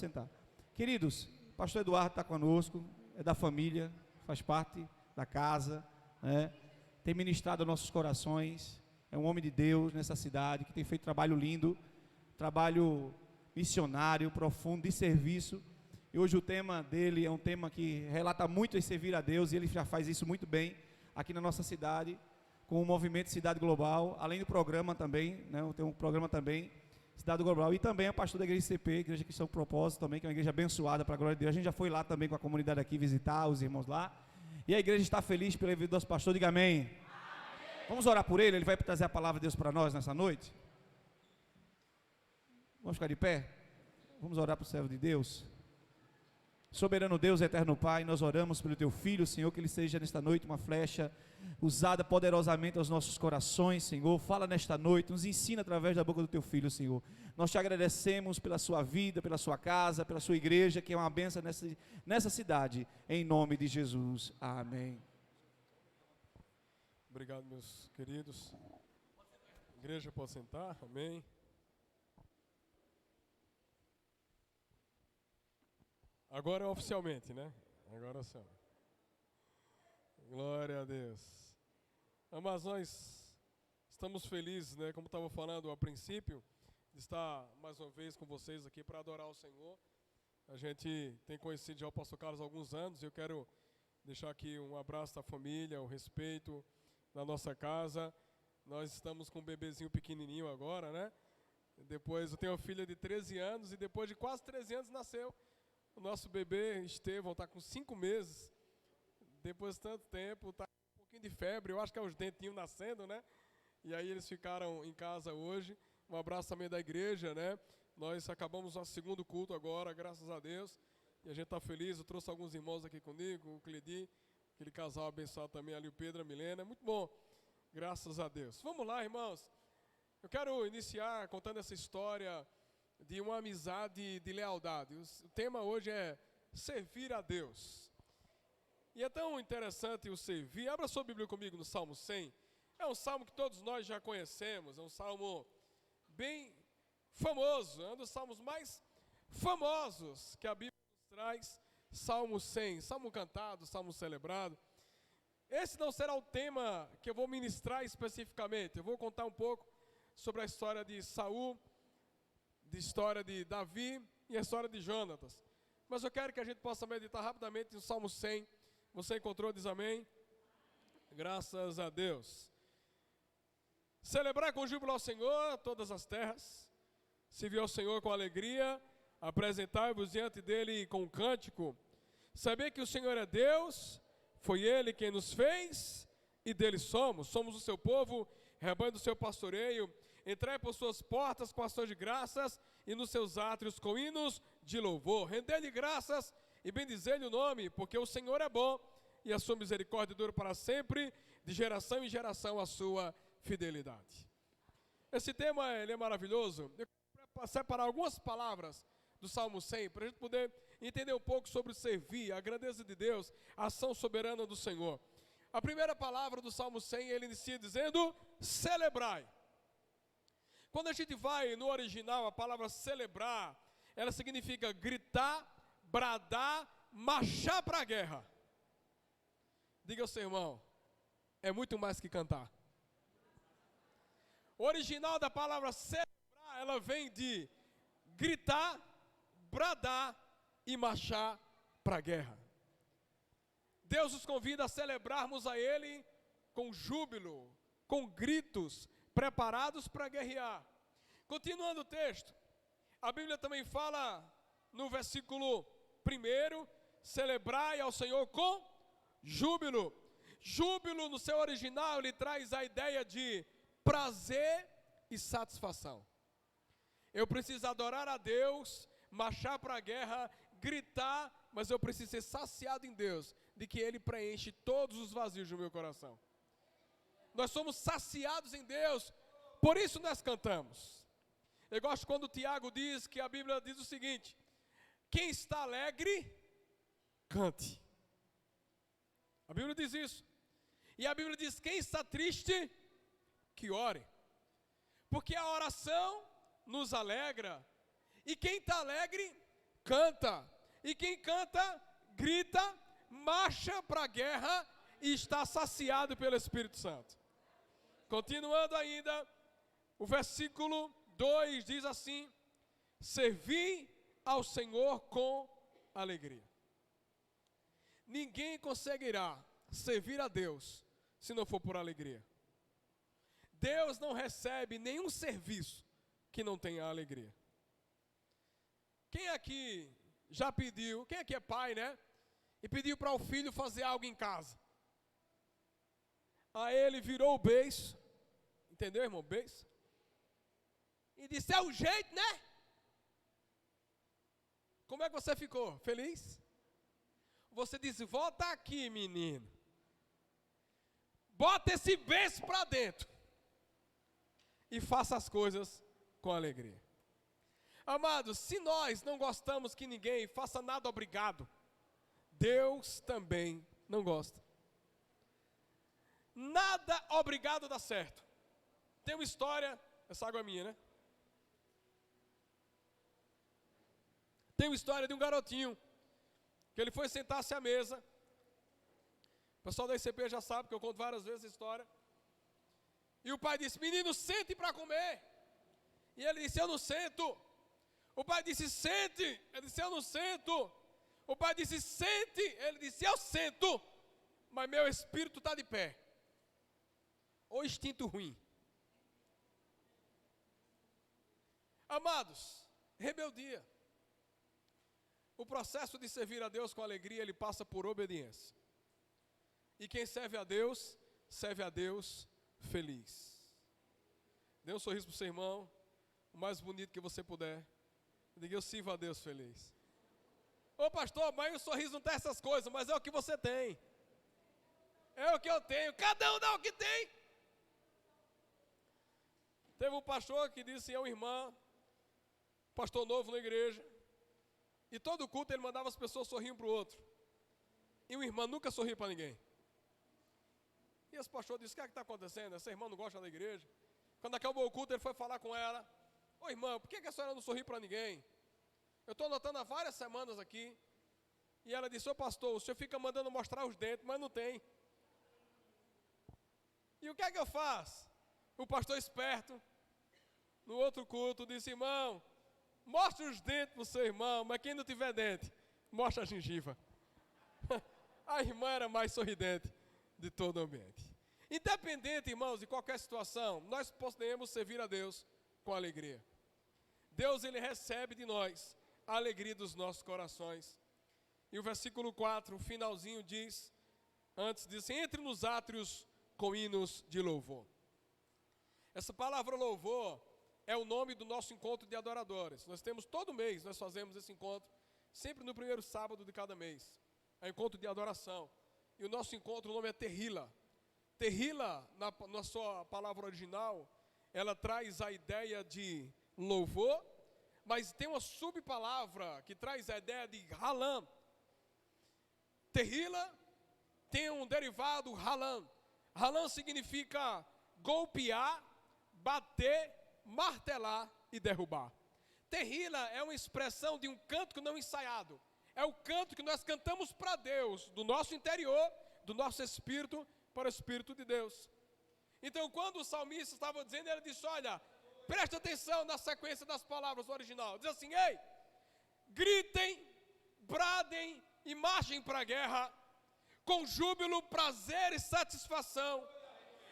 Sentar. Queridos, o pastor Eduardo está conosco, é da família, faz parte da casa, né? Tem ministrado aos nossos corações, é um homem de Deus nessa cidade, que tem feito trabalho lindo, trabalho missionário, profundo, de serviço, e hoje o tema dele é um tema que relata muito em servir a Deus, e ele já faz isso muito bem, aqui na nossa cidade, com o movimento Cidade Global, além do programa também, né? Tem um programa também, Cidade Global, e também é pastor da igreja CP, Igreja Cristã Propósito também, que é uma igreja abençoada para a glória de Deus. A gente já foi lá também com a comunidade aqui visitar os irmãos lá, e a igreja está feliz pela vida do nosso pastor. Diga amém. Amém. Vamos orar por ele, ele vai trazer a palavra de Deus para nós nessa noite. Vamos ficar de pé, vamos orar para o servo de Deus. Soberano Deus, eterno Pai, nós oramos pelo Teu Filho, Senhor, que Ele seja nesta noite uma flecha usada poderosamente aos nossos corações, Senhor. Fala nesta noite, nos ensina através da boca do Teu Filho, Senhor. Nós Te agradecemos pela Sua vida, pela Sua casa, pela Sua igreja, que é uma bênção nessa cidade, em nome de Jesus, amém. Obrigado, meus queridos. Igreja, pode sentar, amém. Agora oficialmente, né? Agora sim. Glória a Deus. Mas nós estamos felizes, né? Como estava falando a princípio, de estar mais uma vez com vocês aqui para adorar o Senhor. A gente tem conhecido já o pastor Carlos há alguns anos. Eu quero deixar aqui um abraço da família, o respeito da nossa casa. Nós estamos com um bebezinho pequenininho agora, né? Depois eu tenho uma filha de 13 anos e depois de quase 13 anos nasceu o nosso bebê Estevão, está com 5 meses, depois de tanto tempo, está com um pouquinho de febre, eu acho que é os dentinhos nascendo, né? E aí eles ficaram em casa hoje. Um abraço também da igreja, né? Nós acabamos nosso segundo culto agora, graças a Deus, e a gente está feliz. Eu trouxe alguns irmãos aqui comigo, o Cledi, aquele casal abençoado também ali, o Pedro e a Milena, muito bom, graças a Deus. Vamos lá, irmãos, eu quero iniciar contando essa história de uma amizade de lealdade. O tema hoje é servir a Deus. E é tão interessante o servir. Abra sua Bíblia comigo no Salmo 100. É um salmo que todos nós já conhecemos. É um salmo bem famoso. É um dos salmos mais famosos que a Bíblia nos traz. Salmo 100. Salmo cantado, salmo celebrado. Esse não será o tema que eu vou ministrar especificamente. Eu vou contar um pouco sobre a história de Saul, de história de Davi e a história de Jonatas. Mas eu quero que a gente possa meditar rapidamente no Salmo 100. Você encontrou, diz amém? Graças a Deus. Celebrar com júbilo ao Senhor todas as terras, servir ao Senhor com alegria, apresentai-vos diante dele com um cântico, saber que o Senhor é Deus, foi Ele quem nos fez e dele somos o seu povo, rebanho do seu pastoreio. Entrai por suas portas com ações de graças e nos seus átrios com hinos de louvor. Render-lhe graças e bendizer-lhe o nome, porque o Senhor é bom e a sua misericórdia dura para sempre, de geração em geração a sua fidelidade. Esse tema ele é maravilhoso. Eu quero separar algumas palavras do Salmo 100 para a gente poder entender um pouco sobre servir, a grandeza de Deus, a ação soberana do Senhor. A primeira palavra do Salmo 100 ele inicia dizendo: celebrai. Quando a gente vai no original, a palavra celebrar, ela significa gritar, bradar, marchar para a guerra. Diga ao seu irmão, é muito mais que cantar. O original da palavra celebrar, ela vem de gritar, bradar e marchar para a guerra. Deus nos convida a celebrarmos a Ele com júbilo, com gritos, preparados para guerrear. Continuando o texto, a Bíblia também fala no versículo 1, celebrai ao Senhor com júbilo. Júbilo no seu original, ele traz a ideia de prazer e satisfação. Eu preciso adorar a Deus, marchar para a guerra, gritar, mas eu preciso ser saciado em Deus, de que Ele preenche todos os vazios do meu coração. Nós somos saciados em Deus, por isso nós cantamos. Eu gosto quando o Tiago diz que a Bíblia diz o seguinte: quem está alegre, cante. A Bíblia diz isso. E a Bíblia diz: quem está triste, que ore. Porque a oração nos alegra. E quem está alegre, canta. E quem canta, grita, marcha para a guerra e está saciado pelo Espírito Santo. Continuando ainda, o versículo 2 diz assim: servi ao Senhor com alegria. Ninguém conseguirá servir a Deus se não for por alegria. Deus não recebe nenhum serviço que não tenha alegria. Quem aqui já pediu, quem aqui é pai, né? E pediu para o filho fazer algo em casa. Aí ele virou o beiço, entendeu, irmão? Beiço. E disse: é o jeito, né? Como é que você ficou? Feliz? Você disse: volta aqui, menino. Bota esse beiço para dentro. E faça as coisas com alegria. Amados, se nós não gostamos que ninguém faça nada obrigado, Deus também não gosta. Nada obrigado dá certo. Tem uma história, essa água é minha, né? Tem uma história de um garotinho, que ele foi sentar-se à mesa. O pessoal da ICP já sabe, que eu conto várias vezes a história. E o pai disse: menino, sente para comer. E ele disse: eu não sento. O pai disse: sente. Ele disse: eu não sento. O pai disse: sente. Ele disse: eu sento, mas meu espírito está de pé. Ou instinto ruim. Amados, rebeldia. O processo de servir a Deus com alegria, ele passa por obediência. E quem serve a Deus feliz. Dê um sorriso para o seu irmão, o mais bonito que você puder. Diga: eu sirvo a Deus feliz. Ô pastor, mas o sorriso não tem essas coisas, mas é o que você tem. É o que eu tenho, cada um dá o que tem. Teve um pastor que disse: é uma irmã, pastor novo na igreja, e todo culto ele mandava as pessoas sorrir um para o outro. E uma irmã nunca sorriu para ninguém. E esse pastor disse: o que é que está acontecendo? Essa irmã não gosta da igreja. Quando acabou o culto, ele foi falar com ela: ô irmã, por que a senhora não sorri para ninguém? Eu estou notando há várias semanas aqui. E ela disse: ô pastor, o senhor fica mandando mostrar os dentes, mas não tem. E o que é que eu faço? O pastor esperto, no outro culto, disse: irmão, mostre os dentes para o seu irmão, mas quem não tiver dente, mostra a gengiva. A irmã era mais sorridente de todo o ambiente. Independente, irmãos, de qualquer situação, nós podemos servir a Deus com alegria. Deus, ele recebe de nós a alegria dos nossos corações. E o versículo 4, o finalzinho diz, antes diz: entre nos átrios com hinos de louvor. Essa palavra louvor é o nome do nosso encontro de adoradores. Nós temos todo mês, nós fazemos esse encontro, sempre no primeiro sábado de cada mês. É um encontro de adoração. E o nosso encontro, o nome é Tehila. Tehila, na sua palavra original, ela traz a ideia de louvor, mas tem uma subpalavra que traz a ideia de Halam. Tehila tem um derivado, Halam. Halam significa golpear, bater, martelar e derrubar. Tehila é uma expressão de um cântico não ensaiado. É o canto que nós cantamos para Deus, do nosso interior, do nosso espírito, para o Espírito de Deus. Então, quando o salmista estava dizendo, ele disse: olha, presta atenção na sequência das palavras do original. Diz assim: ei, gritem, bradem e marchem para a guerra, com júbilo, prazer e satisfação,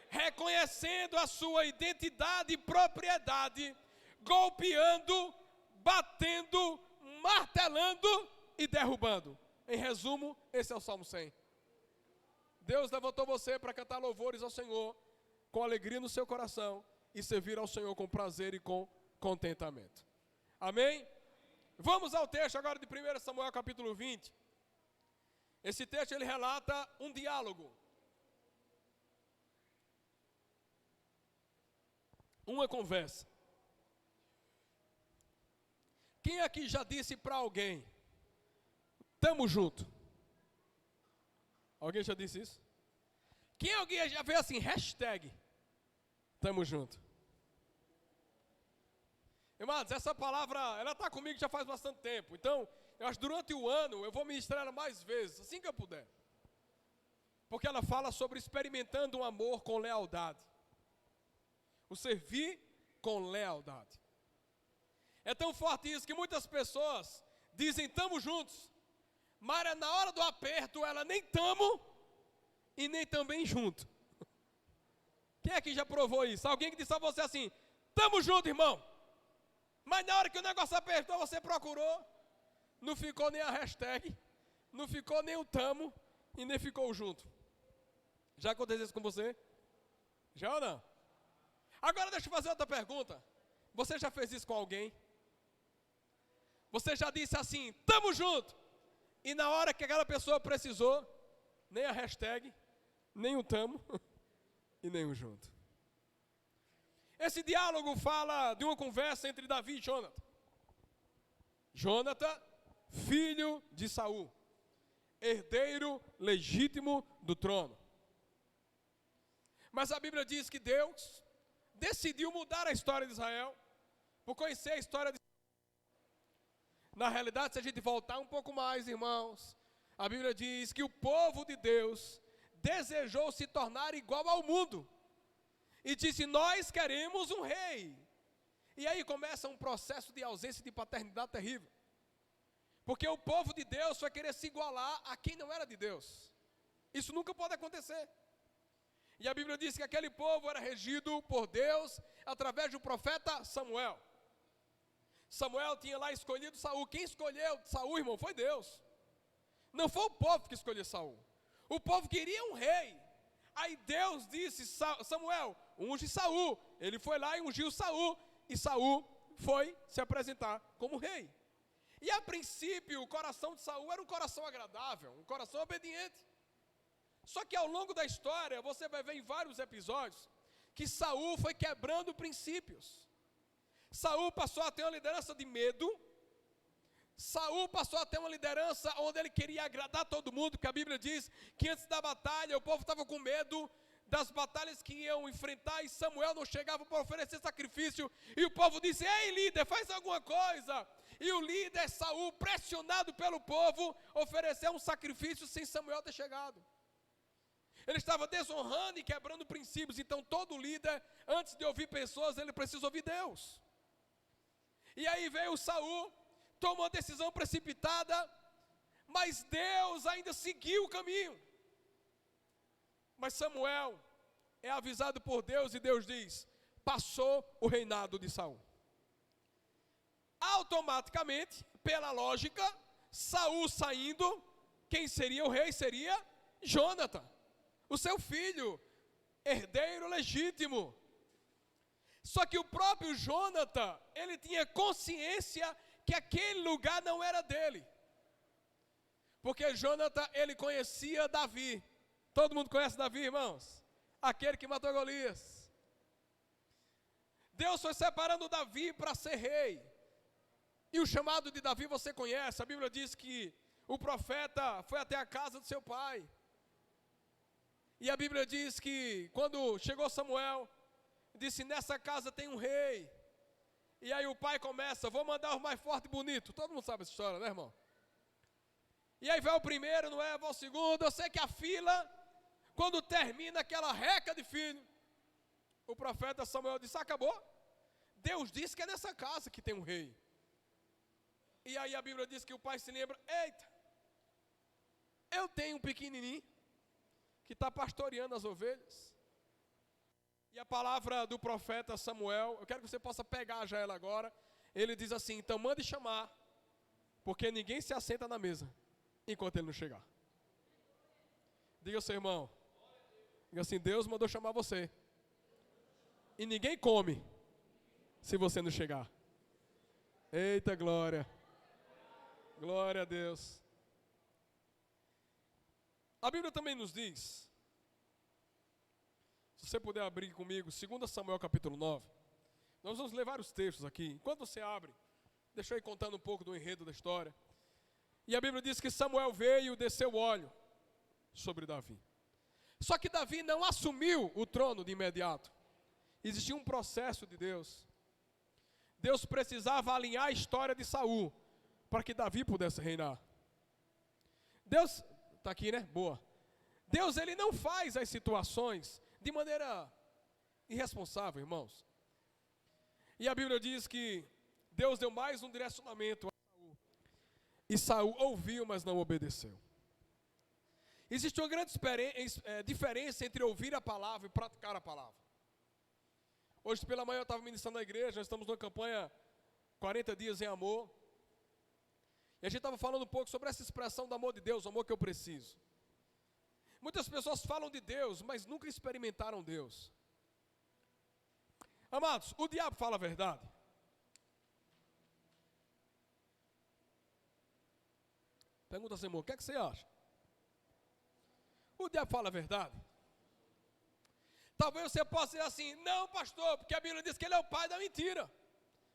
reconhecendo a sua identidade e propriedade, golpeando, batendo, martelando e derrubando. Em resumo, esse é o Salmo 100. Deus levantou você para cantar louvores ao Senhor, com alegria no seu coração, e servir ao Senhor com prazer e com contentamento. Amém? Vamos ao texto agora de 1 Samuel capítulo 20. Esse texto ele relata um diálogo. Uma conversa. Quem aqui já disse para alguém: tamo junto? Alguém já disse isso? Quem alguém já fez assim, hashtag tamo junto? Irmãos, essa palavra, ela está comigo já faz bastante tempo. Então, Eu acho que durante o ano eu vou ministrar ela mais vezes, assim que eu puder. Porque ela fala sobre experimentando um amor com lealdade. O servir com lealdade. É tão forte isso que muitas pessoas dizem estamos juntos, mas na hora do aperto ela nem tamo e nem também junto. Quem é que já provou isso? Alguém que disse a você assim, tamo junto, irmão. Mas na hora que o negócio apertou, você procurou, não ficou nem a hashtag, não ficou nem o tamo e nem ficou junto. Já aconteceu isso com você? Já ou não? Agora deixa eu fazer outra pergunta. Você já fez isso com alguém? Você já disse assim, tamo junto. E na hora que aquela pessoa precisou, nem a hashtag, nem o tamo e nem o junto. Esse diálogo fala de uma conversa entre Davi e Jonathan. Jonathan, filho de Saul, herdeiro legítimo do trono. Mas a Bíblia diz que Deus decidiu mudar a história de Israel, por conhecer a história de Na realidade, se a gente voltar um pouco mais, irmãos, a Bíblia diz que o povo de Deus desejou se tornar igual ao mundo. E disse, nós queremos um rei. E aí começa um processo de ausência de paternidade terrível. Porque o povo de Deus vai querer se igualar a quem não era de Deus. Isso nunca pode acontecer. E a Bíblia diz que aquele povo era regido por Deus através do profeta Samuel. Samuel tinha lá escolhido Saul. Quem escolheu Saul, irmão, foi Deus. Não foi o povo que escolheu Saul. O povo queria um rei. Aí Deus disse, Samuel, unge Saul. Ele foi lá e ungiu Saul. E Saul foi se apresentar como rei. E a princípio o coração de Saul era um coração agradável, um coração obediente. Só que ao longo da história, você vai ver em vários episódios, que Saul foi quebrando princípios. Saul passou a ter uma liderança de medo. Saul passou a ter uma liderança onde ele queria agradar todo mundo, porque a Bíblia diz que antes da batalha, o povo estava com medo das batalhas que iam enfrentar, e Samuel não chegava para oferecer sacrifício, e o povo disse, ei líder, faz alguma coisa. E o líder Saul, pressionado pelo povo, ofereceu um sacrifício sem Samuel ter chegado. Ele estava desonrando e quebrando princípios. Então todo líder, antes de ouvir pessoas, ele precisa ouvir Deus. E aí veio Saul, tomou uma decisão precipitada, mas Deus ainda seguiu o caminho. Mas Samuel é avisado por Deus e Deus diz, passou o reinado de Saul. Automaticamente, pela lógica, Saul saindo, quem seria o rei? Seria Jonathan, o seu filho, herdeiro legítimo. Só que o próprio Jonathan, ele tinha consciência que aquele lugar não era dele. Porque Jonathan, ele conhecia Davi. Todo mundo conhece Davi, irmãos? Aquele que matou Golias. Deus foi separando Davi para ser rei. E o chamado de Davi você conhece. A Bíblia diz que o profeta foi até a casa do seu pai. E a Bíblia diz que quando chegou Samuel, disse, nessa casa tem um rei. E aí o pai começa, vou mandar o mais forte e bonito. Todo mundo sabe essa história, né, irmão? E aí vai o primeiro, não é? Vai o segundo. Eu sei que a fila, quando termina aquela reca de filho, o profeta Samuel disse, acabou. Deus disse que é nessa casa que tem um rei. E aí a Bíblia diz que o pai se lembra, eita, eu tenho um pequenininho que está pastoreando as ovelhas. E a palavra do profeta Samuel, eu quero que você possa pegar já ela agora. Ele diz assim, então mande chamar, porque ninguém se assenta na mesa enquanto ele não chegar. Diga ao seu irmão, diga assim, Deus mandou chamar você. E ninguém come se você não chegar. Eita glória. Glória a Deus. A Bíblia também nos diz, se você puder abrir comigo, 2 Samuel capítulo 9. Nós vamos ler vários textos aqui. Enquanto você abre, deixa eu ir contando um pouco do enredo da história. E a Bíblia diz que Samuel veio e desceu óleo sobre Davi. Só que Davi não assumiu o trono de imediato. Existia um processo de Deus. Deus precisava alinhar a história de Saul para que Davi pudesse reinar. Deus, está aqui, né? Boa. Deus, ele não faz as situações de maneira irresponsável, irmãos. E a Bíblia diz que Deus deu mais um direcionamento a Saul. E Saul ouviu, mas não obedeceu. Existe uma grande diferença entre ouvir a palavra e praticar a palavra. Hoje pela manhã eu estava ministrando na igreja, nós estamos numa campanha 40 dias em amor. E a gente estava falando um pouco sobre essa expressão do amor de Deus, o amor que eu preciso. Muitas pessoas falam de Deus, mas nunca experimentaram Deus. Amados, o diabo fala a verdade. Pergunta assim, irmão, o que é que você acha? O diabo fala a verdade. Talvez você possa dizer assim, não pastor, porque a Bíblia diz que ele é o pai da mentira.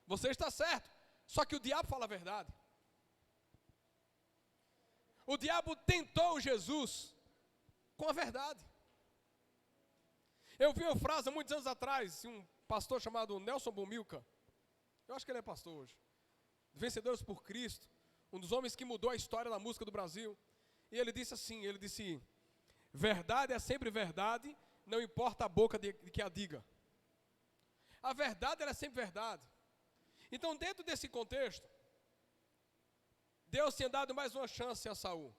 Você está certo, só que o diabo fala a verdade. O diabo tentou Jesus com a verdade. Eu vi uma frase há muitos anos atrás, de um pastor chamado Nelson Bumilca. Eu acho que ele é pastor hoje. Vencedores por Cristo, um dos homens que mudou a história da música do Brasil. E ele disse assim, ele disse, verdade é sempre verdade, não importa a boca de que a diga. A verdade ela é sempre verdade. Então dentro desse contexto, Deus tinha dado mais uma chance a Saul,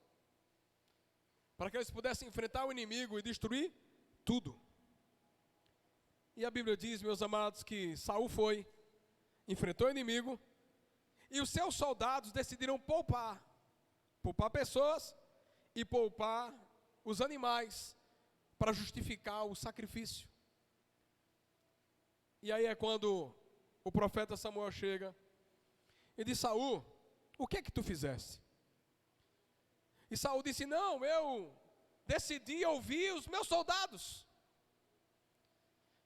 para que eles pudessem enfrentar o inimigo e destruir tudo. E a Bíblia diz, meus amados, que Saul foi, enfrentou o inimigo, e os seus soldados decidiram poupar pessoas e poupar os animais, para justificar o sacrifício. E aí é quando o profeta Samuel chega e diz, Saul, o que é que tu fizeste? E Saul disse, não, eu decidi ouvir os meus soldados.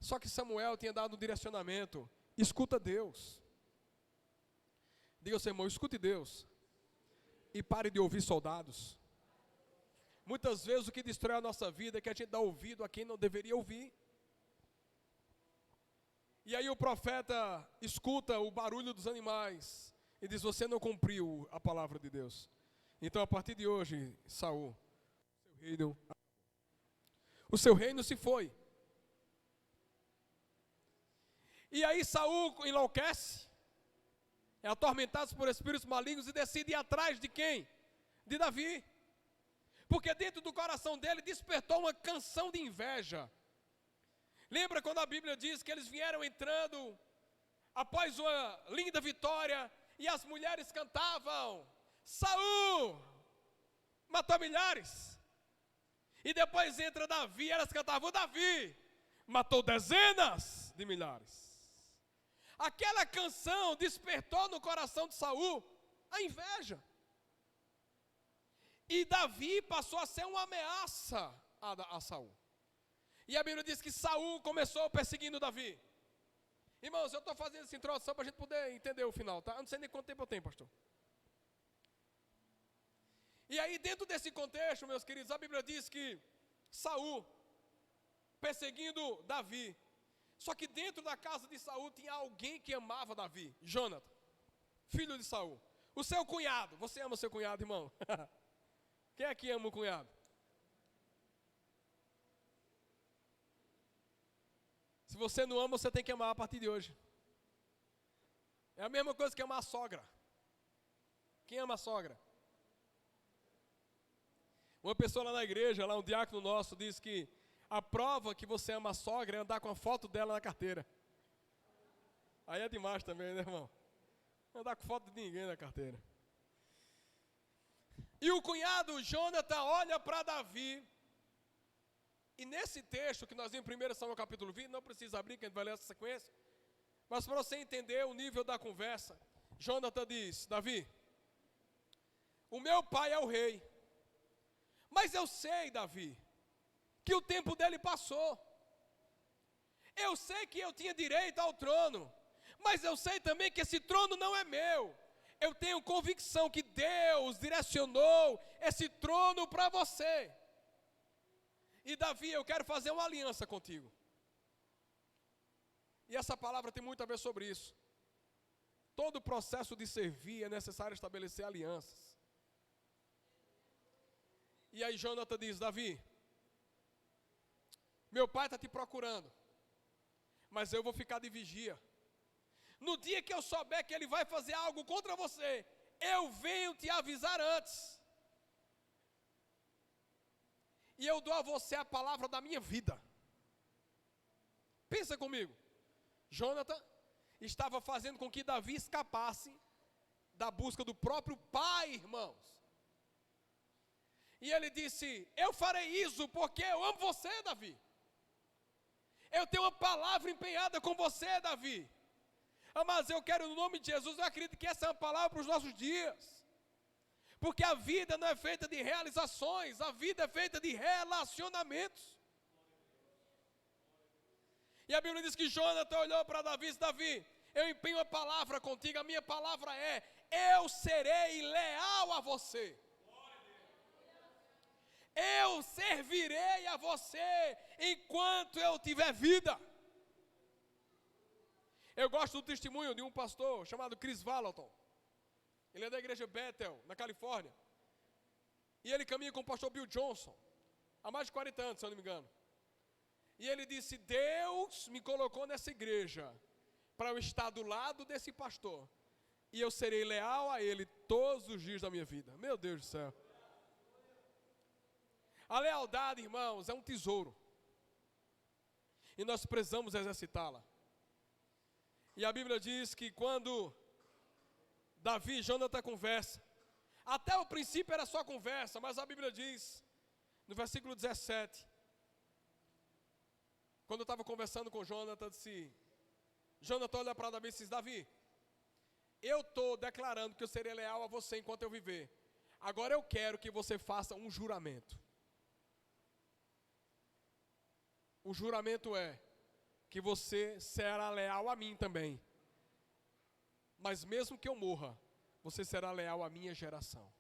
Só que Samuel tinha dado um direcionamento, escuta Deus. Diga ao seu irmão, escute Deus. E pare de ouvir soldados. Muitas vezes o que destrói a nossa vida é que a gente dá ouvido a quem não deveria ouvir. E aí o profeta escuta o barulho dos animais e diz, você não cumpriu a palavra de Deus. Então a partir de hoje, Saul, o seu reino se foi. E aí Saul enlouquece, é atormentado por espíritos malignos e decide ir atrás de quem? De Davi. Porque dentro do coração dele despertou uma canção de inveja. Lembra quando a Bíblia diz que eles vieram entrando após uma linda vitória e as mulheres cantavam, Saul matou milhares. E depois entra Davi e elas cantavam, Davi matou dezenas de milhares. Aquela canção despertou no coração de Saul a inveja. E Davi passou a ser uma ameaça a Saul. E a Bíblia diz que Saul começou perseguindo Davi. Irmãos, eu estou fazendo essa introdução para a gente poder entender o final, tá? Eu não sei nem quanto tempo eu tenho, pastor. E aí, dentro desse contexto, meus queridos, a Bíblia diz que Saul perseguindo Davi. Só que dentro da casa de Saul tinha alguém que amava Davi, Jonathan, filho de Saul. O seu cunhado, você ama o seu cunhado, irmão? Quem aqui ama o cunhado? Se você não ama, você tem que amar a partir de hoje. É a mesma coisa que amar a sogra. Quem ama a sogra? Uma pessoa lá na igreja, lá um diácono nosso, disse que a prova que você ama a sogra é andar com a foto dela na carteira. Aí é demais também, né, irmão? Não andar com foto de ninguém na carteira. E o cunhado Jonathan olha para Davi. E nesse texto que nós vimos em 1 Samuel capítulo 20, não precisa abrir, que a gente vai ler essa sequência. Mas para você entender o nível da conversa, Jonathan diz, Davi, o meu pai é o rei. Mas eu sei, Davi, que o tempo dele passou. Eu sei que eu tinha direito ao trono. Mas eu sei também que esse trono não é meu. Eu tenho convicção que Deus direcionou esse trono para você. E Davi, eu quero fazer uma aliança contigo. E essa palavra tem muito a ver sobre isso. todo o processo de servir é necessário estabelecer alianças. E aí Jonathan diz: Davi, meu pai está te procurando, mas eu vou ficar de vigia. No dia que eu souber que ele vai fazer algo contra você, eu venho te avisar antes. E eu dou a você a palavra da minha vida. Pensa comigo. Jonathan estava fazendo com que Davi escapasse da busca do próprio pai, irmãos. E ele disse: eu farei isso porque eu amo você, Davi. Eu tenho uma palavra empenhada com você, Davi. Mas eu quero, no nome de Jesus, eu acredito que essa é uma palavra para os nossos dias. Porque a vida não é feita de realizações, a vida é feita de relacionamentos. E a Bíblia diz que Jonathan olhou para Davi e disse: Davi, eu empenho a palavra contigo, a minha palavra é: eu serei leal a você. Eu servirei a você enquanto eu tiver vida. Eu gosto do testemunho de um pastor chamado Chris Vallotton. Ele é da igreja Bethel, na Califórnia. E ele caminha com o pastor Bill Johnson há mais de 40 anos, se eu não me engano. E ele disse: Deus me colocou nessa igreja para eu estar do lado desse pastor, e eu serei leal a ele todos os dias da minha vida. Meu Deus do céu. A lealdade, irmãos, é um tesouro, e nós precisamos exercitá-la. E a Bíblia diz que quando Davi e Jonathan conversam, até o princípio era só conversa, mas a Bíblia diz, no versículo 17, quando eu estava conversando com Jonathan, Jonathan olha para Davi e diz: Davi, eu estou declarando que eu serei leal a você enquanto eu viver. Agora eu quero que você faça um juramento. O juramento é que você será leal a mim também. Mas mesmo que eu morra, você será leal à minha geração.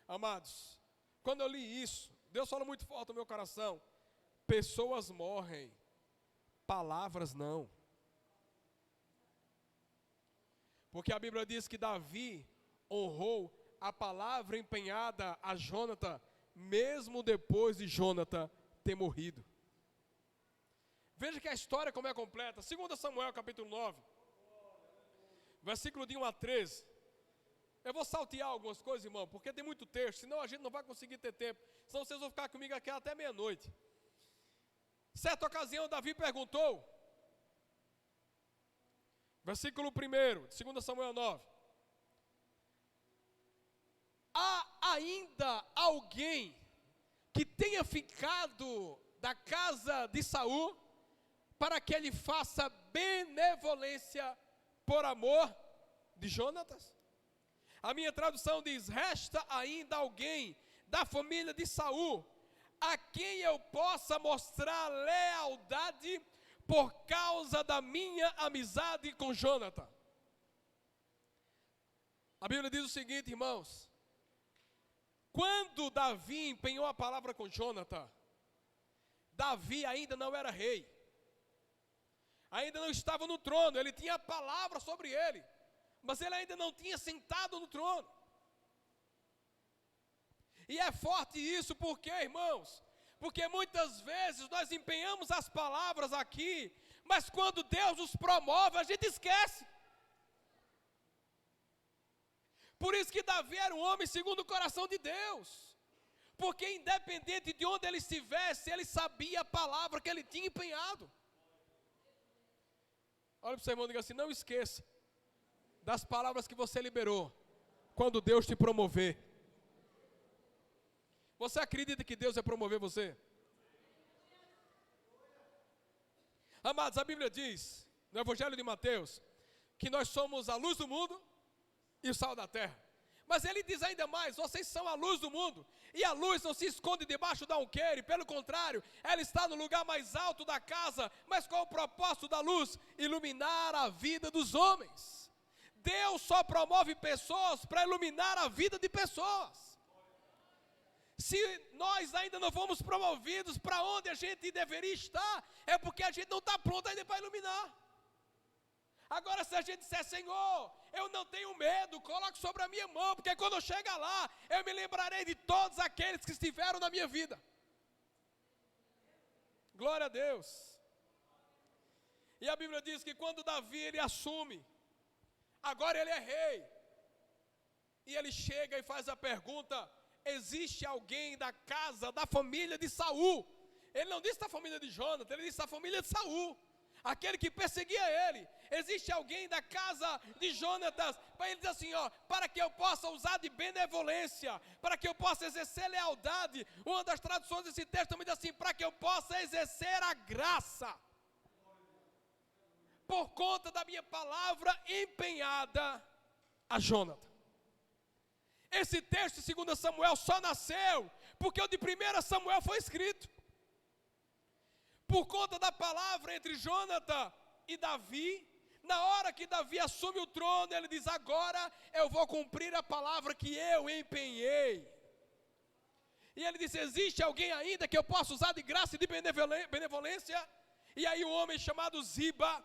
Amados, quando eu li isso, Deus falou muito forte no meu coração. Pessoas morrem, palavras não. Porque a Bíblia diz que Davi honrou a palavra empenhada a Jonathan, mesmo depois de Jonathan ter morrido. Veja que a história como é completa. 2 Samuel capítulo 9, versículo de 1 a 13. Eu vou saltear algumas coisas, irmão, porque tem muito texto, senão a gente não vai conseguir ter tempo. Senão vocês vão ficar comigo aqui até meia-noite. Certa ocasião, Davi perguntou, versículo 1, 2 Samuel 9. Há ainda alguém que tenha ficado da casa de Saul para que ele faça benevolência por amor de Jonatas? A minha tradução diz: resta ainda alguém da família de Saul a quem eu possa mostrar lealdade por causa da minha amizade com Jonathan. A Bíblia diz o seguinte, irmãos: quando Davi empenhou a palavra com Jonathan, Davi ainda não era rei, ainda não estava no trono. Ele tinha a palavra sobre ele, mas ele ainda não tinha sentado no trono. E é forte isso, porque, irmãos, porque muitas vezes nós empenhamos as palavras aqui, mas quando Deus nos promove, a gente esquece. Por isso que Davi era um homem segundo o coração de Deus, porque independente de onde ele estivesse, ele sabia a palavra que ele tinha empenhado. Olha para o seu irmão e diga assim: não esqueça das palavras que você liberou quando Deus te promover. Você acredita que Deus vai promover você? Amados, a Bíblia diz, no Evangelho de Mateus, que nós somos a luz do mundo e o sal da terra. Mas ele diz ainda mais: vocês são a luz do mundo, e a luz não se esconde debaixo da alqueire, pelo contrário, ela está no lugar mais alto da casa. Mas qual o propósito da luz? Iluminar a vida dos homens. Deus só promove pessoas para iluminar a vida de pessoas. Se nós ainda não fomos promovidos para onde a gente deveria estar, é porque a gente não está pronto ainda para iluminar. Agora se a gente disser, Senhor, eu não tenho medo, coloque sobre a minha mão, porque quando eu chegar lá, eu me lembrarei de todos aqueles que estiveram na minha vida. Glória a Deus. E a Bíblia diz que quando Davi ele assume, agora ele é rei, e ele chega e faz a pergunta, existe alguém da casa, da família de Saul? Ele não disse da família de Jonathan, ele disse da família de Saul, aquele que perseguia ele. Existe alguém da casa de Jonatas? Para ele dizer assim, ó, para que eu possa usar de benevolência, para que eu possa exercer lealdade. Uma das traduções desse texto também diz assim, para que eu possa exercer a graça, por conta da minha palavra empenhada a Jonathan. Esse texto de 2 Samuel só nasceu porque o de 1 Samuel foi escrito. Por conta da palavra entre Jonathan e Davi, na hora que Davi assume o trono, ele diz, agora eu vou cumprir a palavra que eu empenhei. E ele disse, existe alguém ainda que eu possa usar de graça e de benevolência? E aí um homem chamado Ziba,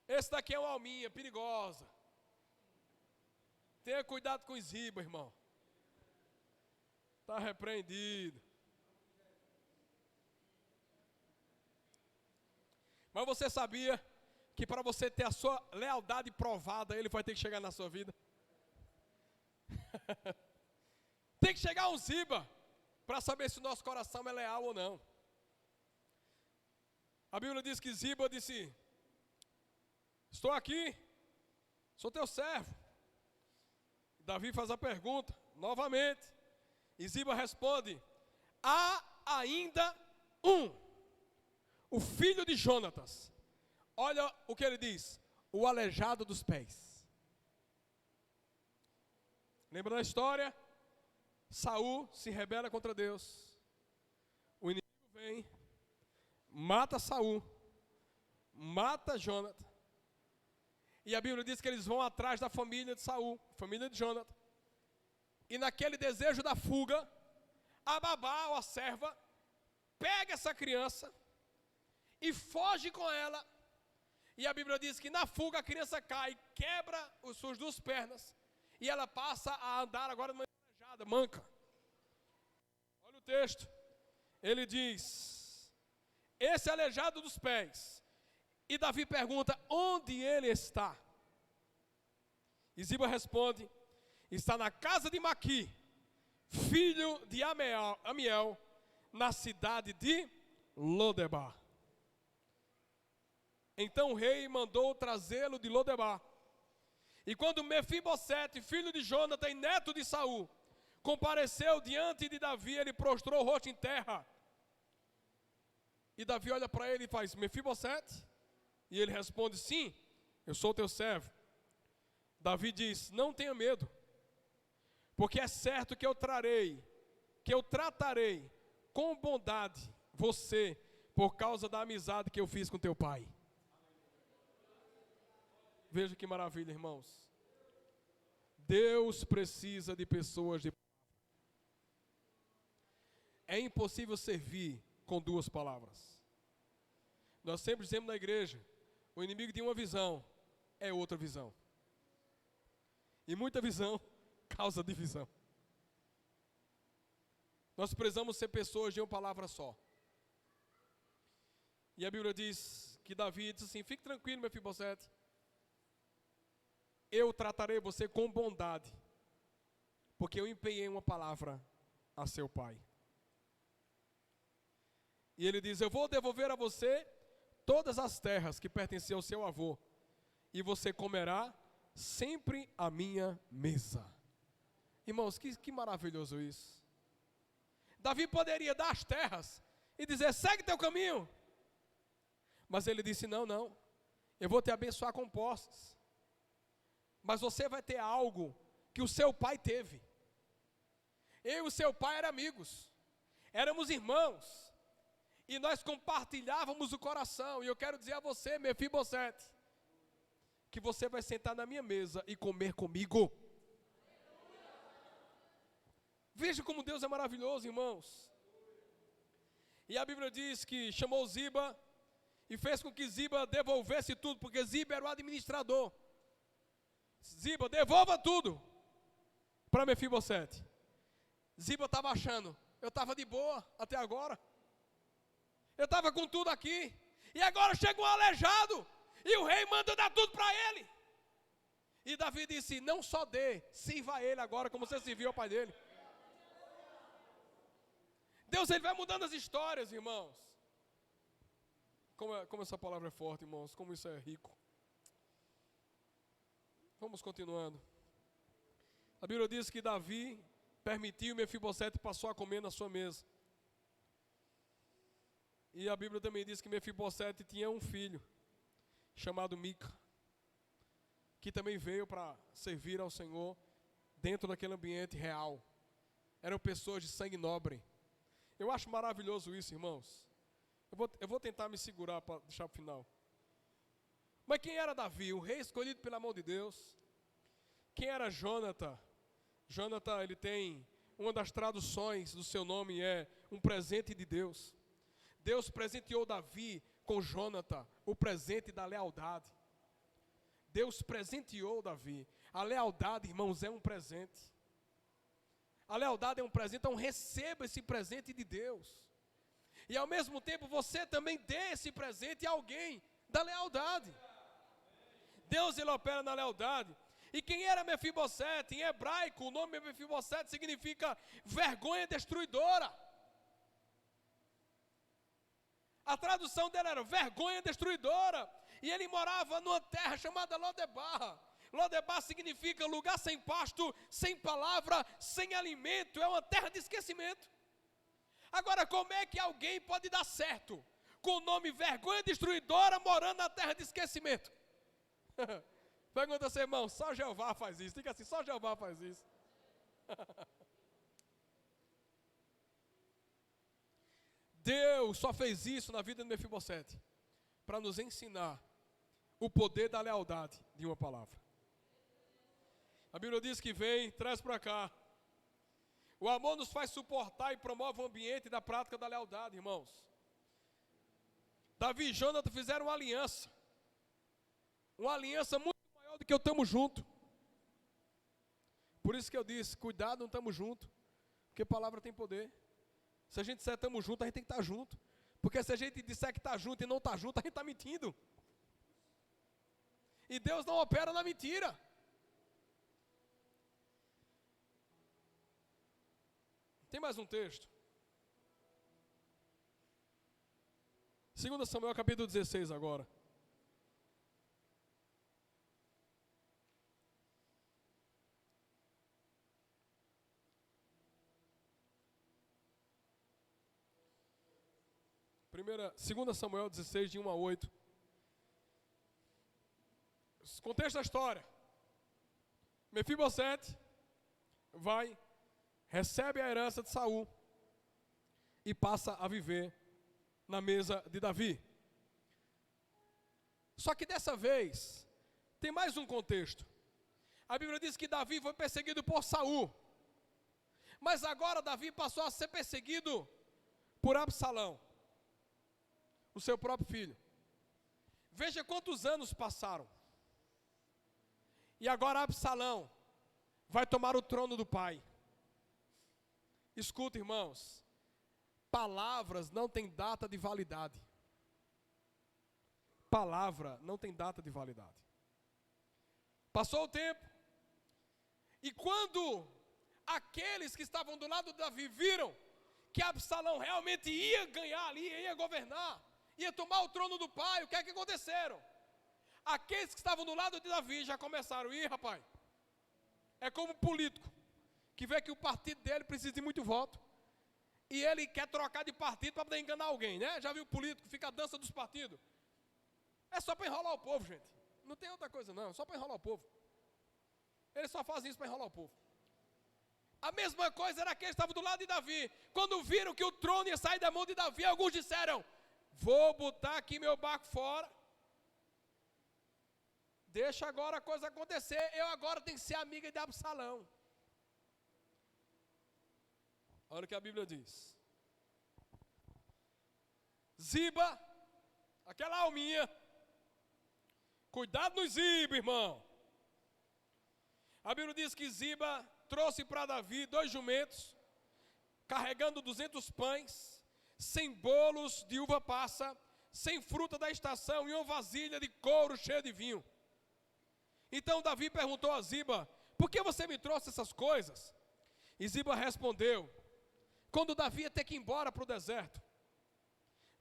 esse daqui é uma alminha perigosa. Tenha cuidado com Ziba, irmão. Está repreendido. Mas você sabia que para você ter a sua lealdade provada, ele vai ter que chegar na sua vida? Tem que chegar um Ziba para saber se o nosso coração é leal ou não. A Bíblia diz que Ziba disse, estou aqui, sou teu servo. Davi faz a pergunta, novamente, e Ziba responde, há ainda um, o filho de Jonatas. Olha o que ele diz, o aleijado dos pés. Lembra da história? Saul se rebela contra Deus. O inimigo vem, mata Saul, mata Jonathan. E a Bíblia diz que eles vão atrás da família de Saul, família de Jonathan. E naquele desejo da fuga, a babá ou a serva pega essa criança e foge com ela. E a Bíblia diz que na fuga a criança cai, quebra as suas duas pernas. E ela passa a andar agora de maneira aleijada, manca. Olha o texto. Ele diz, esse aleijado dos pés. E Davi pergunta, onde ele está? E Ziba responde, está na casa de Maqui, filho de Amiel, na cidade de Lodebar. Então o rei mandou trazê-lo de Lodebar. E quando Mefibosete, filho de Jonathan e neto de Saul, compareceu diante de Davi, ele prostrou o rosto em terra. E Davi olha para ele e faz, Mefibosete? E ele responde, sim, eu sou teu servo. Davi diz, não tenha medo, porque é certo que eu tratarei com bondade você, por causa da amizade que eu fiz com teu pai. Veja que maravilha, irmãos. Deus precisa de pessoas de palavra. É impossível servir com duas palavras. Nós sempre dizemos na igreja, o inimigo de uma visão é outra visão. E muita visão causa divisão. Nós precisamos ser pessoas de uma palavra só. E a Bíblia diz que Davi diz assim, fique tranquilo, Mefibosete. Eu tratarei você com bondade, porque eu empenhei uma palavra a seu pai. E ele diz, eu vou devolver a você todas as terras que pertenciam ao seu avô, e você comerá sempre à minha mesa. Irmãos, que maravilhoso isso. Davi poderia dar as terras e dizer, segue teu caminho. Mas ele disse, não, eu vou te abençoar com posses. Mas você vai ter algo que o seu pai teve. Eu e o seu pai eram amigos, éramos irmãos. E nós compartilhávamos o coração. E eu quero dizer a você, Mefibosete, que você vai sentar na minha mesa e comer comigo. Veja como Deus é maravilhoso, irmãos. E a Bíblia diz que chamou Ziba e fez com que Ziba devolvesse tudo, porque Ziba era o administrador. Ziba, devolva tudo para Mefibosete. Ziba estava achando, eu estava de boa até agora, eu estava com tudo aqui, e agora chega um aleijado, e o rei manda dar tudo para ele. E Davi disse, não só dê, sirva a ele agora, como você serviu ao pai dele. Deus, ele vai mudando as histórias, irmãos. Como essa palavra é forte, irmãos, como isso é rico. Vamos continuando. A Bíblia diz que Davi permitiu, Mefibosete passou a comer na sua mesa. E a Bíblia também diz que Mefibosete tinha um filho, chamado Mica, que também veio para servir ao Senhor dentro daquele ambiente real. Eram pessoas de sangue nobre. Eu acho maravilhoso isso, irmãos. Eu vou tentar me segurar para deixar para o final. Mas quem era Davi? O rei escolhido pela mão de Deus. Quem era Jonatã? Jonatã, ele tem, uma das traduções do seu nome é um presente de Deus. Deus presenteou Davi com Jonatã, o presente da lealdade. Deus presenteou Davi. A lealdade, irmãos, é um presente. A lealdade é um presente, então receba esse presente de Deus. E ao mesmo tempo você também dê esse presente a alguém da lealdade. Deus, ele opera na lealdade. E quem era Mefibosete? Em hebraico, o nome Mefibosete significa vergonha destruidora. A tradução dele era vergonha destruidora. E ele morava numa terra chamada Lodebar. Lodebar significa lugar sem pasto, sem palavra, sem alimento. É uma terra de esquecimento. Agora, como é que alguém pode dar certo com o nome vergonha destruidora morando na terra de esquecimento? Pergunta seu irmão, só Jeová faz isso. Diga assim, só Jeová faz isso. Deus só fez isso na vida de Mefibosete para nos ensinar o poder da lealdade de uma palavra. A Bíblia diz que vem, traz para cá. O amor nos faz suportar e promove o ambiente da prática da lealdade, irmãos. Davi e Jonatã fizeram uma aliança. Uma aliança muito maior do que o tamo junto. Por isso que eu disse, cuidado, não tamo junto. Porque a palavra tem poder. Se a gente disser tamo junto, a gente tem que estar junto. Porque se a gente disser que está junto e não está junto, a gente está mentindo. E Deus não opera na mentira. Tem mais um texto. 2 Samuel capítulo 16 agora. Segunda Samuel 16, de 1 a 8. Contexto da história. Mefibosete vai, recebe a herança de Saul e passa a viver na mesa de Davi. Só que dessa vez tem mais um contexto. A Bíblia diz que Davi foi perseguido por Saul, mas agora Davi passou a ser perseguido por Absalão, o seu próprio filho. Veja quantos anos passaram. E agora Absalão vai tomar o trono do pai. Escuta, irmãos, palavras não têm data de validade. Palavra não tem data de validade. Passou o tempo, e quando aqueles que estavam do lado de Davi viram que Absalão realmente ia ganhar ali, ia governar, ia tomar o trono do pai, o que é que aconteceram? Aqueles que estavam do lado de Davi já começaram, rapaz, é como um político, que vê que o partido dele precisa de muito voto, e ele quer trocar de partido para poder enganar alguém, né? Já viu o político, fica a dança dos partidos? É só para enrolar o povo, gente. Não tem outra coisa não, é só para enrolar o povo. Eles só fazem isso para enrolar o povo. A mesma coisa era aqueles que estavam do lado de Davi. Quando viram que o trono ia sair da mão de Davi, alguns disseram, vou botar aqui meu barco fora. Deixa agora a coisa acontecer, eu agora tenho que ser amiga de Absalão. Olha o que a Bíblia diz. Ziba aquela alminha. Cuidado no Ziba, irmão. A Bíblia diz que Ziba trouxe para Davi 2 jumentos, carregando 200 pães, 100 bolos de uva passa, 100 fruta da estação e uma vasilha de couro cheia de vinho. Então Davi perguntou a Ziba: por que você me trouxe essas coisas? E Ziba respondeu: quando Davi ia ter que ir embora para o deserto.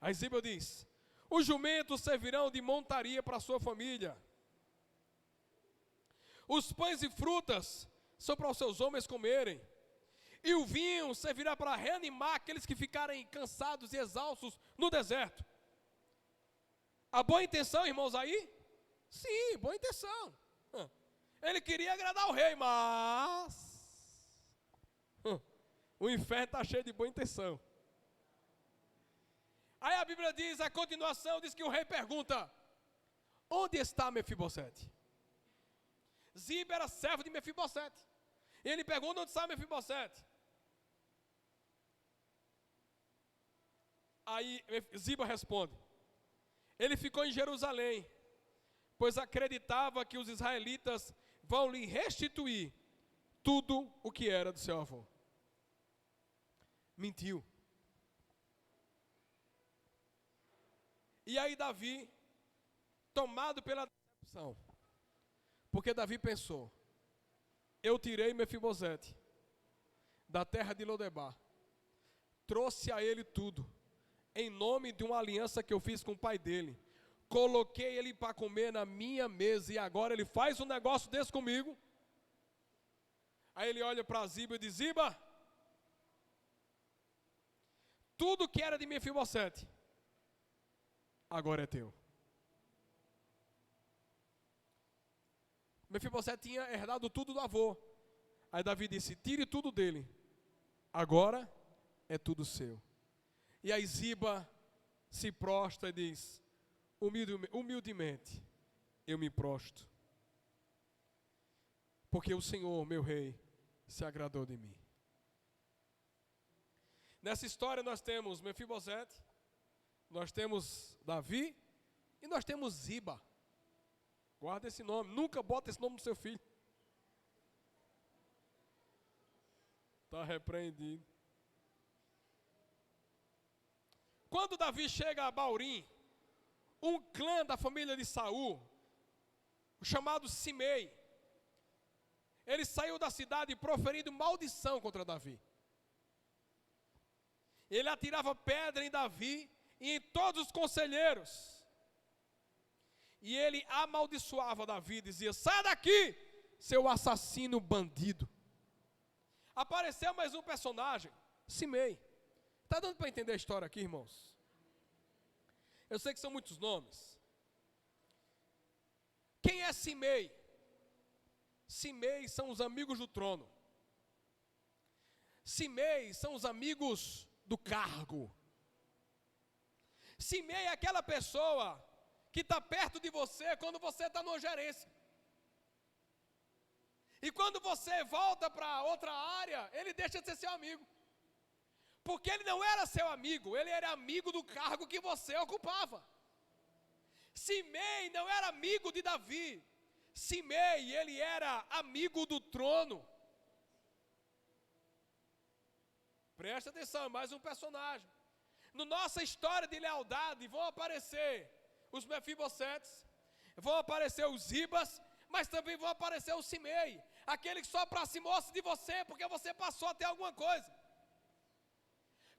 Aí Ziba diz: os jumentos servirão de montaria para a sua família. Os pães e frutas são para os seus homens comerem. E o vinho servirá para reanimar aqueles que ficarem cansados e exaustos no deserto. A boa intenção, irmãos, aí? Sim, boa intenção. Ele queria agradar o rei, mas o inferno está cheio de boa intenção. Aí a Bíblia diz, a continuação, diz que o rei pergunta: onde está Mefibosete? Ziba era servo de Mefibosete. E ele pergunta: onde está Mefibosete? Aí Ziba responde: ele ficou em Jerusalém, pois acreditava que os israelitas vão lhe restituir tudo o que era do seu avô. Mentiu. E aí Davi, tomado pela decepção, porque Davi pensou: eu tirei Mefibosete da terra de Lodebar, trouxe a ele tudo, em nome de uma aliança que eu fiz com o pai dele, coloquei ele para comer na minha mesa, e agora ele faz um negócio desse comigo. Aí ele olha para Ziba e diz: Ziba, tudo que era de Mefibosete agora é teu. Mefibosete tinha herdado tudo do avô. Aí Davi disse: tire tudo dele, agora é tudo seu. E aí Ziba se prostra e diz: humildemente eu me prostro, porque o Senhor, meu rei, se agradou de mim. Nessa história nós temos Mefibosete, nós temos Davi e nós temos Ziba. Guarda esse nome, nunca bota esse nome no seu filho. Está repreendido. Quando Davi chega a Baurim, um clã da família de Saul, o chamado Simei, ele saiu da cidade proferindo maldição contra Davi. Ele atirava pedra em Davi e em todos os conselheiros. E ele amaldiçoava Davi, dizia: sai daqui, seu assassino bandido. Apareceu mais um personagem, Simei. Está dando para entender a história aqui, irmãos? Eu sei que são muitos nomes. Quem é Simei? Simei são os amigos do trono. Simei são os amigos do cargo. Simei é aquela pessoa que está perto de você quando você está numa gerência. E quando você volta para outra área, ele deixa de ser seu amigo. Porque ele não era seu amigo, ele era amigo do cargo que você ocupava. Simei não era amigo de Davi. Simei, ele era amigo do trono. Presta atenção, mais um personagem. Na nossa história de lealdade vão aparecer os Mefibosetes, vão aparecer os Zibas, mas também vão aparecer o Simei, aquele que só aproximou-se de você porque você passou a ter alguma coisa.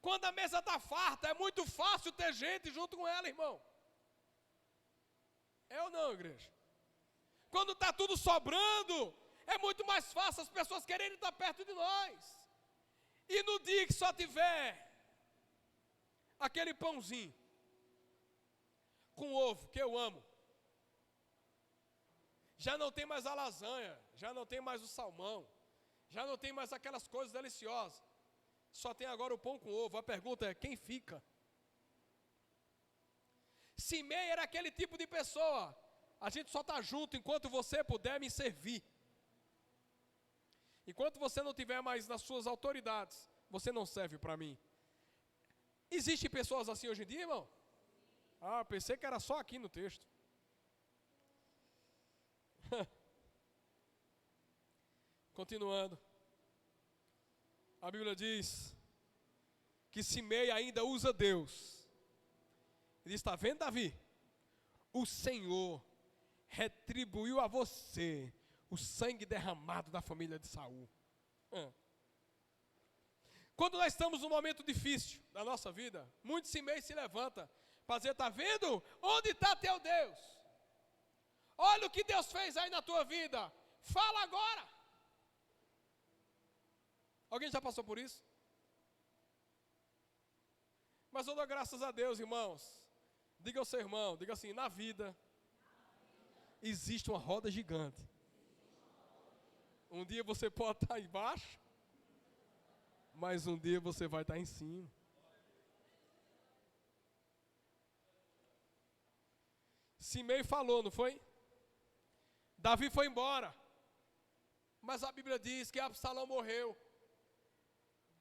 Quando a mesa está farta, é muito fácil ter gente junto com ela, irmão. É ou não, igreja? Quando está tudo sobrando, é muito mais fácil as pessoas quererem estar perto de nós. E no dia que só tiver aquele pãozinho com ovo, que eu amo, já não tem mais a lasanha, já não tem mais o salmão, já não tem mais aquelas coisas deliciosas, só tem agora o pão com ovo. A pergunta é: quem fica? Simei era aquele tipo de pessoa: a gente só está junto enquanto você puder me servir. Enquanto você não tiver mais nas suas autoridades, você não serve para mim. Existem pessoas assim hoje em dia, irmão? Ah, pensei que era só aqui no texto. Continuando. A Bíblia diz que Simei ainda usa Deus. Ele está vendo, Davi? O Senhor retribuiu a você o sangue derramado da família de Saul. Quando nós estamos num momento difícil da nossa vida, muitos Simei se levanta para dizer, está vendo? Onde está teu Deus? Olha o que Deus fez aí na tua vida. Fala agora. Alguém já passou por isso? Mas eu dou graças a Deus, irmãos. Diga ao seu irmão, diga assim, na vida existe uma roda gigante. Um dia você pode estar embaixo, mas um dia você vai estar em cima. Simei falou, não foi? Davi foi embora. Mas a Bíblia diz que Absalão morreu.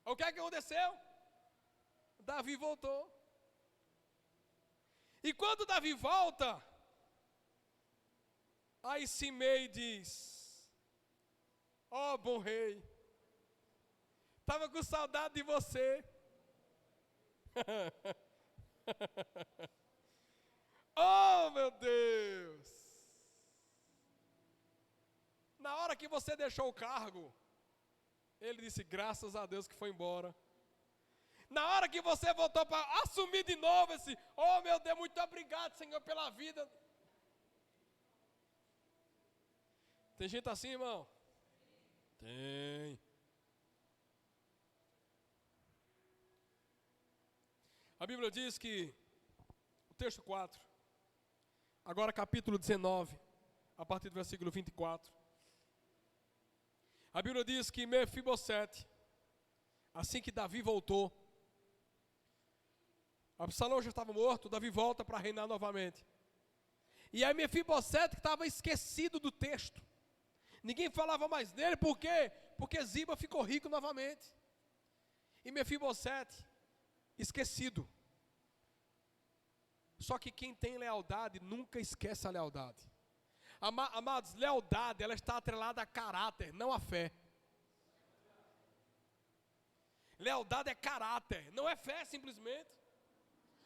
O que é que aconteceu? Davi voltou. E quando Davi volta, aí Simei diz, ó bom rei, estava com saudade de você. Oh meu Deus. Na hora que você deixou o cargo, ele disse, graças a Deus que foi embora. Na hora que você voltou para assumir de novo esse, oh meu Deus, muito obrigado, Senhor, pela vida. Tem gente assim, irmão? Tem. A Bíblia diz que, o texto 4, agora capítulo 19, a partir do versículo 24. A Bíblia diz que Mefibosete, assim que Davi voltou, Absalão já estava morto, Davi volta para reinar novamente. E aí Mefibosete estava esquecido do texto. Ninguém falava mais dele, por quê? Porque Ziba ficou rico novamente. E Mefibosete, esquecido. Só que quem tem lealdade nunca esquece a lealdade. Amados, lealdade, ela está atrelada a caráter, não a fé. Lealdade é caráter, não é fé simplesmente.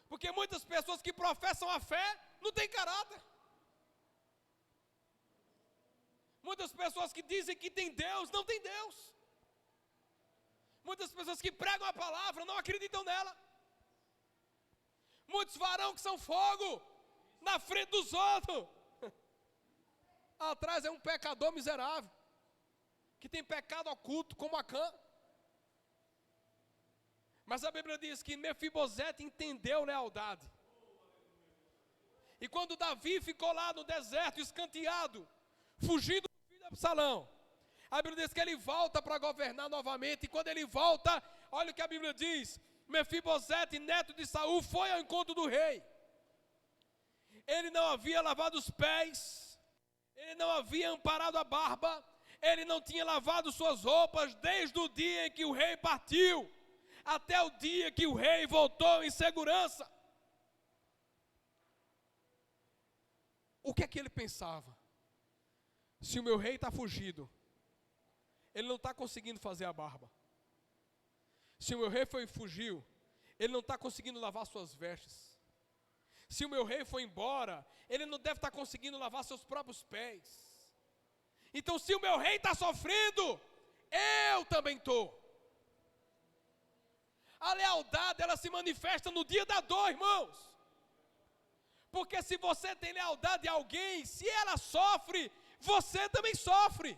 Porque muitas pessoas que professam a fé não têm caráter. Muitas pessoas que dizem que tem Deus, não tem Deus. Muitas pessoas que pregam a palavra, não acreditam nela. Muitos varão que são fogo na frente dos outros. Atrás é um pecador miserável, que tem pecado oculto como Acã. Mas a Bíblia diz que Mefibosete entendeu lealdade. E quando Davi ficou lá no deserto, escanteado, fugindo do filho de Absalão, a Bíblia diz que ele volta para governar novamente. E quando ele volta, olha o que a Bíblia diz: Mefibosete, neto de Saul, foi ao encontro do rei. Ele não havia lavado os pés, ele não havia amparado a barba, ele não tinha lavado suas roupas desde o dia em que o rei partiu, até o dia que o rei voltou em segurança. O que é que ele pensava? Se o meu rei está fugido, ele não está conseguindo fazer a barba. Se o meu rei fugiu, ele não está conseguindo lavar suas vestes. Se o meu rei foi embora, ele não deve estar conseguindo lavar seus próprios pés. Então, se o meu rei está sofrendo, eu também estou. A lealdade, ela se manifesta no dia da dor, irmãos. Porque se você tem lealdade a alguém, se ela sofre, você também sofre.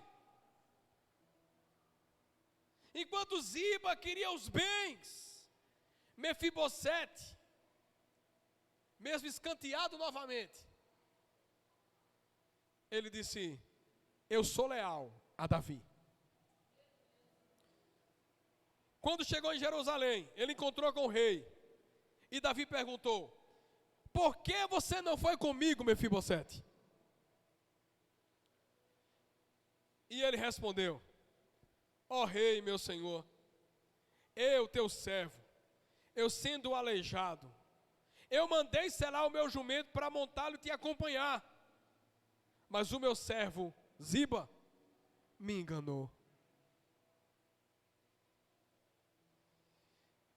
Enquanto Ziba queria os bens, Mefibosete, mesmo escanteado novamente, ele disse: eu sou leal a Davi. Quando chegou em Jerusalém, ele encontrou com o rei. E Davi perguntou: por que você não foi comigo, Mefibosete? E ele respondeu: ó rei, meu senhor, eu, teu servo, eu sendo aleijado, Eu mandei selar o meu jumento para montá-lo e te acompanhar. Mas o meu servo, Ziba, me enganou.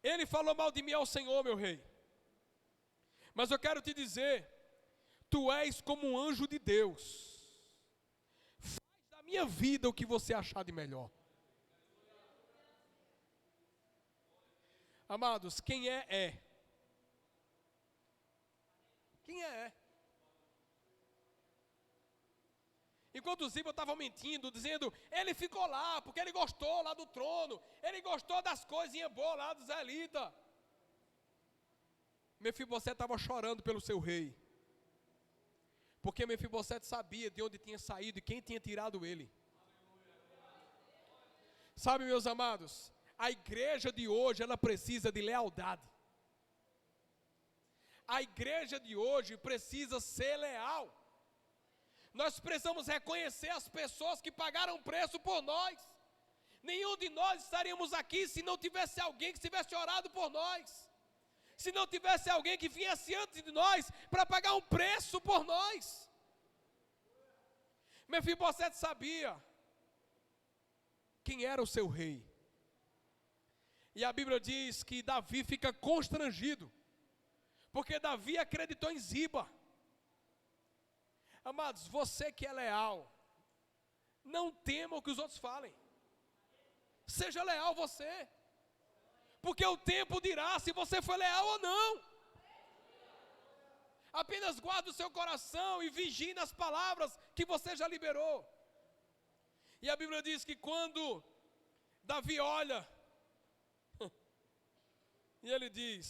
Ele falou mal de mim ao Senhor, meu rei. Mas eu quero te dizer, tu és como um anjo de Deus. Faz da minha vida o que você achar de melhor. Amados, quem é, é. Quem é. Enquanto Ziba estava mentindo, dizendo, ele ficou lá, porque ele gostou lá do trono, ele gostou das coisinhas boas lá dos israelitas. Mefibosete estava chorando pelo seu rei, porque Mefibosete sabia de onde tinha saído e quem tinha tirado ele. Sabe, meus amados, a igreja de hoje, ela precisa de lealdade. A igreja de hoje precisa ser leal. Nós precisamos reconhecer as pessoas que pagaram preço por nós. Nenhum de nós estaríamos aqui se não tivesse alguém que tivesse orado por nós. Se não tivesse alguém que viesse antes de nós para pagar um preço por nós. Mefibosete sabia quem era o seu rei. E a Bíblia diz que Davi fica constrangido, porque Davi acreditou em Ziba. Amados, você que é leal, não tema o que os outros falem. Seja leal você, porque o tempo dirá se você foi leal ou não. Apenas guarde o seu coração e vigie nas palavras que você já liberou. E a Bíblia diz que quando Davi olha, e ele diz,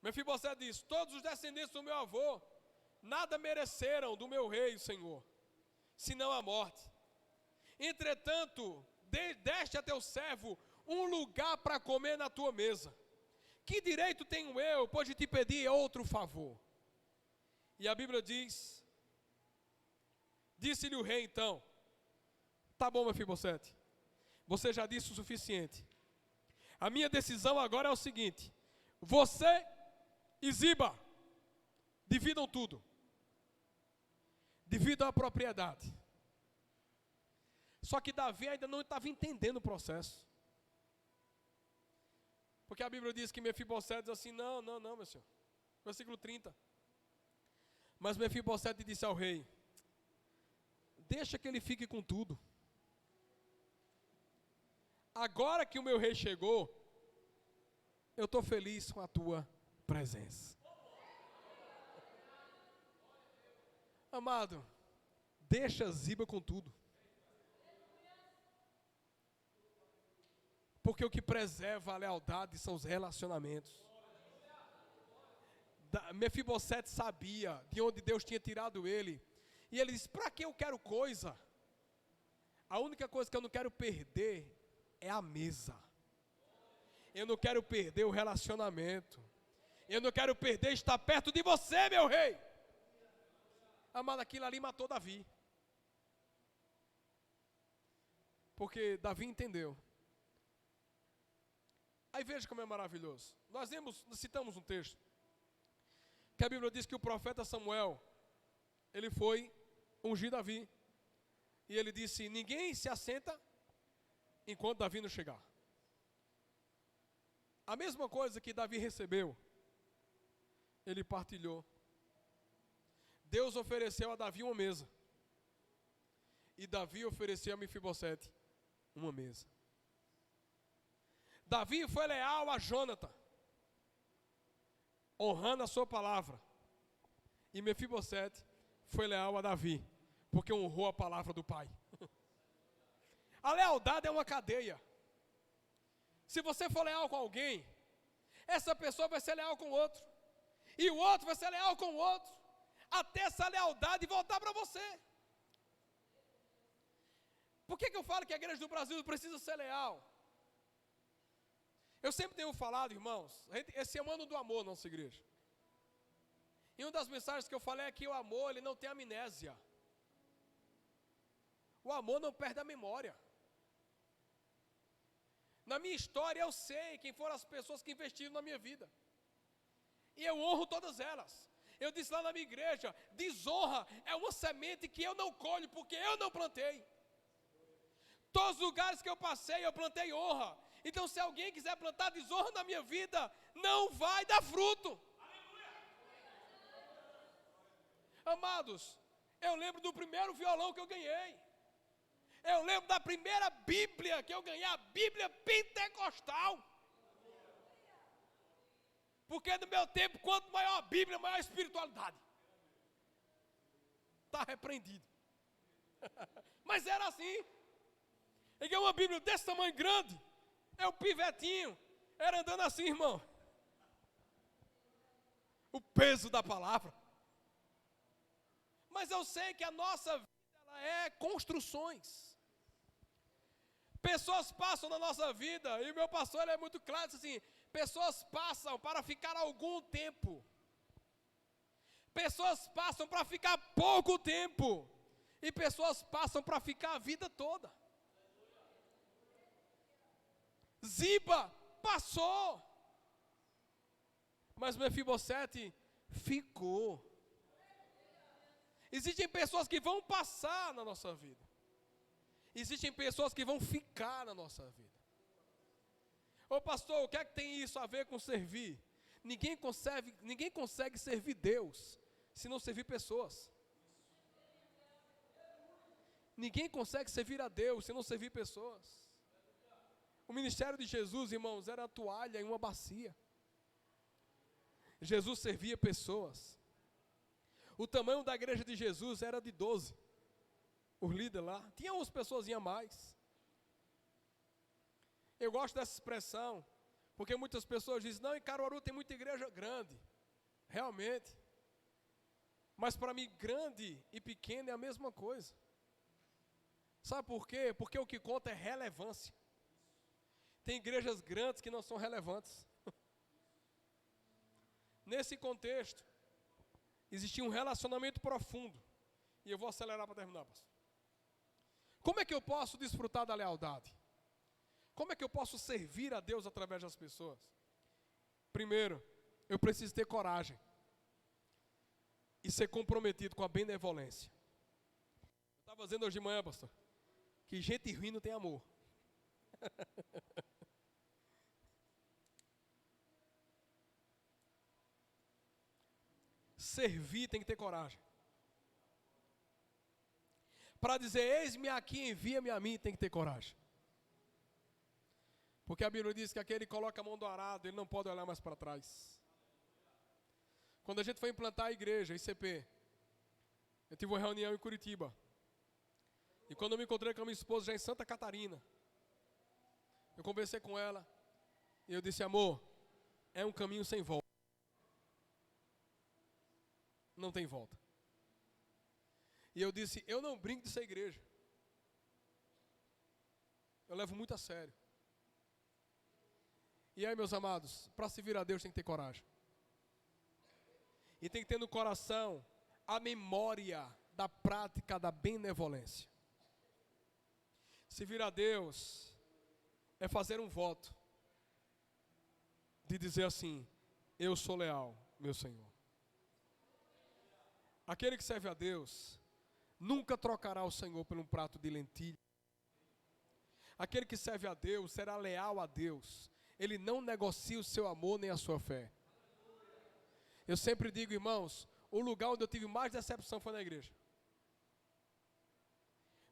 Mefibosete diz, todos os descendentes do meu avô nada mereceram do meu rei, Senhor, senão a morte. Entretanto, deste a teu servo um lugar para comer na tua mesa. Que direito tenho eu, pois de te pedir outro favor? E a Bíblia diz, disse-lhe o rei então, tá bom, Mefibosete, você já disse o suficiente. A minha decisão agora é o seguinte, você e Ziba, dividam tudo. Dividam a propriedade. Só que Davi ainda não estava entendendo o processo. Porque a Bíblia diz que Mefibosete diz assim, não, meu senhor. Versículo 30. Mas Mefibosete disse ao rei, deixa que ele fique com tudo. Agora que o meu rei chegou, eu estou feliz com a tua presença. Amado, deixa Ziba com tudo. Porque o que preserva a lealdade são os relacionamentos. Mefibosete sabia de onde Deus tinha tirado ele. E ele disse, para que eu quero coisa? A única coisa que eu não quero perder é a mesa. Eu não quero perder o relacionamento. Eu não quero perder estar perto de você, meu rei. Amado, aquilo ali matou Davi. Porque Davi entendeu. Aí veja como é maravilhoso. Nós citamos um texto, que a Bíblia diz que o profeta Samuel, ele foi ungir Davi. E ele disse, ninguém se assenta enquanto Davi não chegar. A mesma coisa que Davi recebeu, ele partilhou. Deus ofereceu a Davi uma mesa. E Davi ofereceu a Mefibosete uma mesa. Davi foi leal a Jonathan, honrando a sua palavra. E Mefibosete foi leal a Davi, porque honrou a palavra do pai. A lealdade é uma cadeia. Se você for leal com alguém, essa pessoa vai ser leal com o outro. E o outro vai ser leal com o outro. Até essa lealdade voltar para você. Por que eu falo que a igreja do Brasil precisa ser leal? Eu sempre tenho falado, irmãos, esse é o ano do amor na nossa igreja. E uma das mensagens que eu falei é que o amor, ele não tem amnésia. O amor não perde a memória. Na minha história eu sei quem foram as pessoas que investiram na minha vida. E eu honro todas elas. Eu disse lá na minha igreja, desonra é uma semente que eu não colho, porque eu não plantei. Todos os lugares que eu passei, eu plantei honra. Então se alguém quiser plantar desonra na minha vida, não vai dar fruto. Amados, eu lembro do primeiro violão que eu ganhei. Eu lembro da primeira Bíblia que eu ganhei, a Bíblia pentecostal. Porque no meu tempo, quanto maior a Bíblia, maior a espiritualidade. Está repreendido. Mas era assim. Eu ganhei uma Bíblia desse tamanho grande. É o pivetinho. Era andando assim, irmão. O peso da palavra. Mas eu sei que a nossa vida ela é construções. Pessoas passam na nossa vida, e o meu pastor ele é muito claro, assim, pessoas passam para ficar algum tempo. Pessoas passam para ficar pouco tempo. E pessoas passam para ficar a vida toda. Ziba passou. Mas Mefibosete ficou. Existem pessoas que vão passar na nossa vida. Existem pessoas que vão ficar na nossa vida. Ô pastor, o que é que tem isso a ver com servir? Ninguém consegue servir Deus se não servir pessoas. Ninguém consegue servir a Deus se não servir pessoas. O ministério de Jesus, irmãos, era a toalha em uma bacia. Jesus servia pessoas. O tamanho da igreja de Jesus era de 12. Os líderes lá, tinha umas pessoas a mais. Eu gosto dessa expressão, porque muitas pessoas dizem, não, em Caruaru tem muita igreja grande. Realmente. Mas para mim, grande e pequeno é a mesma coisa. Sabe por quê? Porque o que conta é relevância. Tem igrejas grandes que não são relevantes. Nesse contexto, existia um relacionamento profundo. E eu vou acelerar para terminar, pastor. Como é que eu posso desfrutar da lealdade? Como é que eu posso servir a Deus através das pessoas? Primeiro, eu preciso ter coragem. E ser comprometido com a benevolência. Eu estava dizendo hoje de manhã, pastor, que gente ruim não tem amor. Servir tem que ter coragem. Para dizer, eis-me aqui, envia-me a mim, tem que ter coragem. Porque a Bíblia diz que aquele que coloca a mão do arado, ele não pode olhar mais para trás. Quando a gente foi implantar a igreja, ICP, eu tive uma reunião em Curitiba. E quando eu me encontrei com a minha esposa já em Santa Catarina, eu conversei com ela, e eu disse, amor, é um caminho sem volta. Não tem volta. E eu disse, eu não brinco de ser igreja. Eu levo muito a sério. E aí, meus amados, para servir a Deus tem que ter coragem. E tem que ter no coração a memória da prática da benevolência. Servir a Deus é fazer um voto de dizer assim, eu sou leal, meu Senhor. Aquele que serve a Deus nunca trocará o Senhor por um prato de lentilha. Aquele que serve a Deus será leal a Deus. Ele não negocia o seu amor nem a sua fé. Eu sempre digo, irmãos, o lugar onde eu tive mais decepção foi na igreja.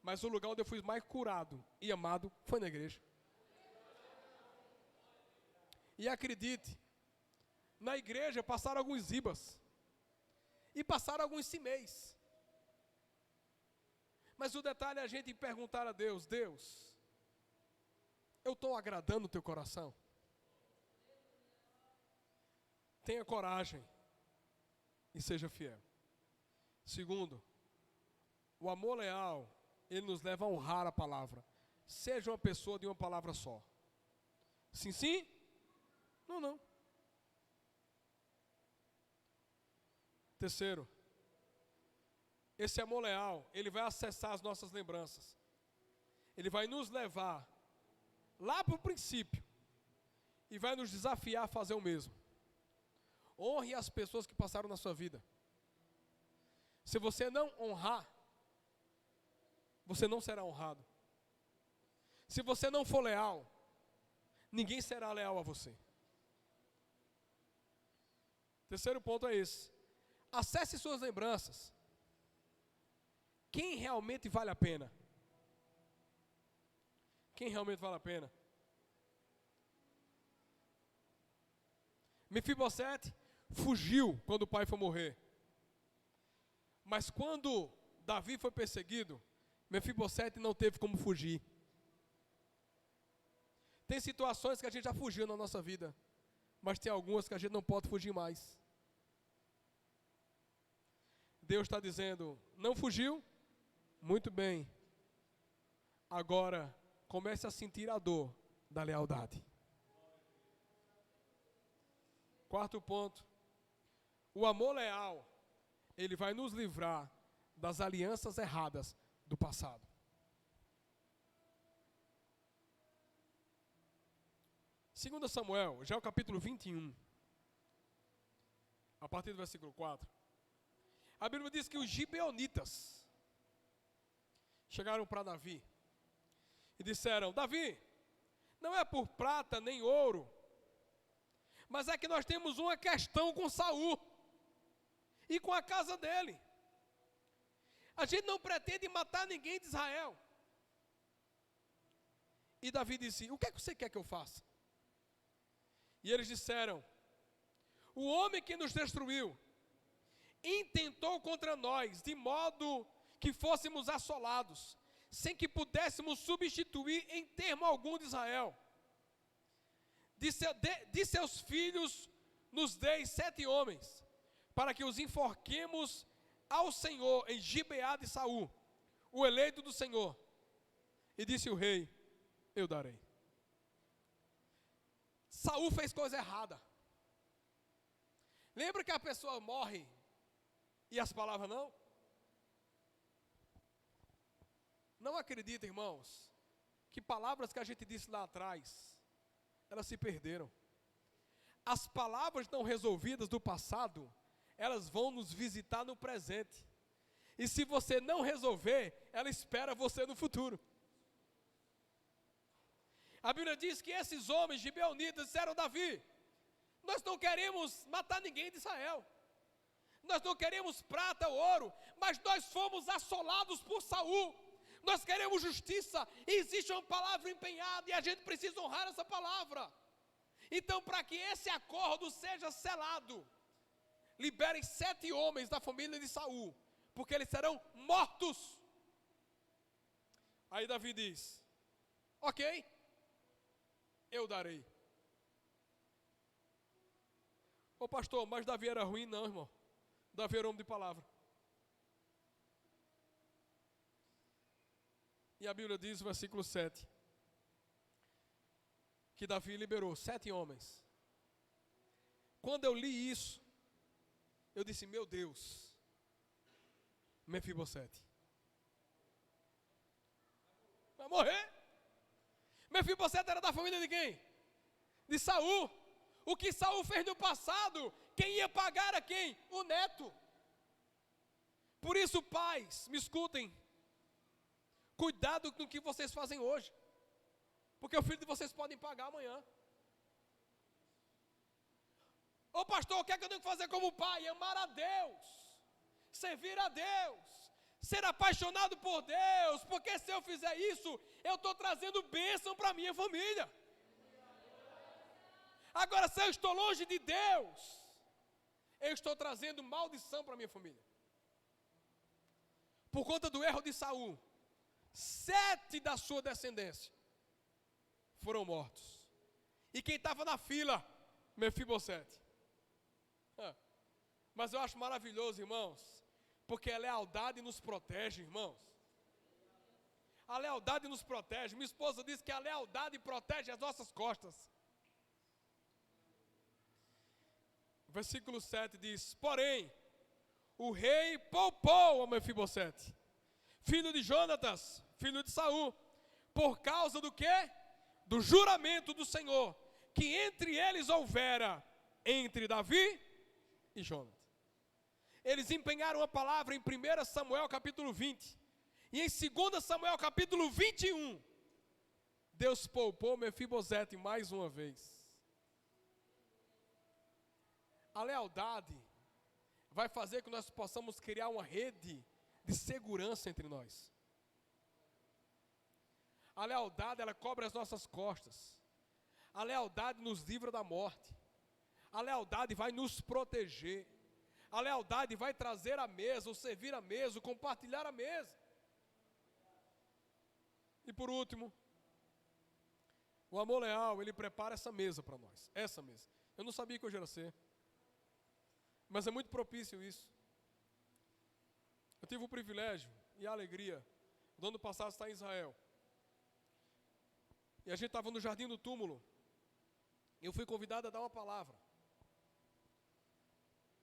Mas o lugar onde eu fui mais curado e amado foi na igreja. E acredite, na igreja passaram alguns Zibas. E passaram alguns Simeis. Mas o detalhe é a gente perguntar a Deus, Deus, eu estou agradando o teu coração? Tenha coragem e seja fiel. Segundo, o amor leal, ele nos leva a honrar a palavra. Seja uma pessoa de uma palavra só. Sim, sim? Não, não. Terceiro, esse amor leal, ele vai acessar as nossas lembranças. Ele vai nos levar lá para o princípio e vai nos desafiar a fazer o mesmo. Honre as pessoas que passaram na sua vida. Se você não honrar, você não será honrado. Se você não for leal, ninguém será leal a você. Terceiro ponto é esse. Acesse suas lembranças. Quem realmente vale a pena? Quem realmente vale a pena? Mefibosete fugiu quando o pai foi morrer. Mas quando Davi foi perseguido, Mefibosete não teve como fugir. Tem situações que a gente já fugiu na nossa vida, mas tem algumas que a gente não pode fugir mais. Deus está dizendo, não fugiu? Muito bem. Agora, comece a sentir a dor da lealdade. Quarto ponto. O amor leal, ele vai nos livrar das alianças erradas do passado. Segundo Samuel, já é o capítulo 21, a partir do versículo 4. A Bíblia diz que os gibeonitas chegaram para Davi e disseram, Davi, não é por prata nem ouro, mas é que nós temos uma questão com Saul e com a casa dele. A gente não pretende matar ninguém de Israel. E Davi disse, o que é que você quer que eu faça? E eles disseram, o homem que nos destruiu intentou contra nós, de modo que fôssemos assolados, sem que pudéssemos substituir em termo algum de Israel. De seus filhos nos deis 7 homens, para que os enforquemos ao Senhor em Gibeá de Saul, o eleito do Senhor. E disse o rei, eu darei. Saul fez coisa errada. Lembra que a pessoa morre e as palavras não? Não acredita, irmãos, que palavras que a gente disse lá atrás, elas se perderam. As palavras não resolvidas do passado, elas vão nos visitar no presente. E se você não resolver, ela espera você no futuro. A Bíblia diz que esses homens gibeonitas disseram, Davi, nós não queremos matar ninguém de Israel. Nós não queremos prata ou ouro, mas nós fomos assolados por Saul. Nós queremos justiça, e existe uma palavra empenhada, e a gente precisa honrar essa palavra. Então, para que esse acordo seja selado, liberem 7 homens da família de Saul, porque eles serão mortos. Aí Davi diz, ok, eu darei. Ô pastor, mas Davi era ruim? Não, irmão. Davi era homem de palavra. E a Bíblia diz, no versículo 7, que Davi liberou 7 homens. Quando eu li isso, eu disse, meu Deus, Mefibosete vai morrer. Mefibosete era da família de quem? De Saul. O que Saul fez no passado, quem ia pagar era quem? O neto. Por isso, pais, me escutem, cuidado com o que vocês fazem hoje, porque o filho de vocês podem pagar amanhã. Ô pastor, o que é que eu tenho que fazer como pai? Amar a Deus, servir a Deus, ser apaixonado por Deus, porque se eu fizer isso, eu estou trazendo bênção para a minha família. Agora, se eu estou longe de Deus, eu estou trazendo maldição para a minha família. Por conta do erro de Saul, 7 da sua descendência foram mortos. E quem estava na fila? Mefibosete. Mas eu acho maravilhoso, irmãos, porque a lealdade nos protege, irmãos. A lealdade nos protege. Minha esposa diz que a lealdade protege as nossas costas. Versículo 7 diz, porém, o rei poupou a Mefibosete, filho de Jonatas, filho de Saul, por causa do quê? Do juramento do Senhor, que entre eles houvera, entre Davi e Jonatas. Eles empenharam a palavra em 1 Samuel capítulo 20. E em 2 Samuel capítulo 21, Deus poupou Mefibosete mais uma vez. A lealdade vai fazer que nós possamos criar uma rede de segurança entre nós. A lealdade, ela cobre as nossas costas. A lealdade nos livra da morte. A lealdade vai nos proteger. A lealdade vai trazer a mesa, o servir a mesa, o compartilhar a mesa. E por último, o amor leal, ele prepara essa mesa para nós. Essa mesa. Eu não sabia que hoje era ceia, mas é muito propício isso. Eu tive o privilégio e a alegria do ano passado estar em Israel. E a gente estava no Jardim do Túmulo. Eu fui convidado a dar uma palavra.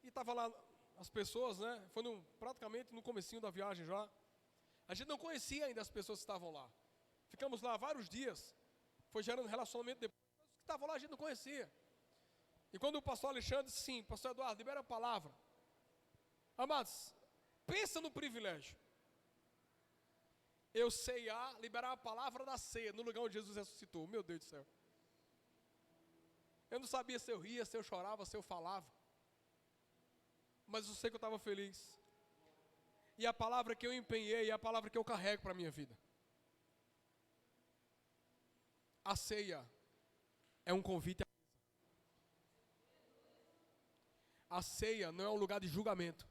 E estava lá as pessoas, né? Foi praticamente no comecinho da viagem já. A gente não conhecia ainda as pessoas que estavam lá. Ficamos lá vários dias. Foi gerando relacionamento depois. Mas os que estavam lá a gente não conhecia. E quando o pastor Alexandre disse, sim, pastor Eduardo, libera a palavra. Amados, pensa no privilégio. Eu ceiar, liberar a palavra da ceia, no lugar onde Jesus ressuscitou. Meu Deus do céu. Eu não sabia se eu ria, se eu chorava, se eu falava. Mas eu sei que eu estava feliz. E a palavra que eu empenhei, é a palavra que eu carrego para a minha vida. A ceia é um convite à mesa. A ceia não é um lugar de julgamento.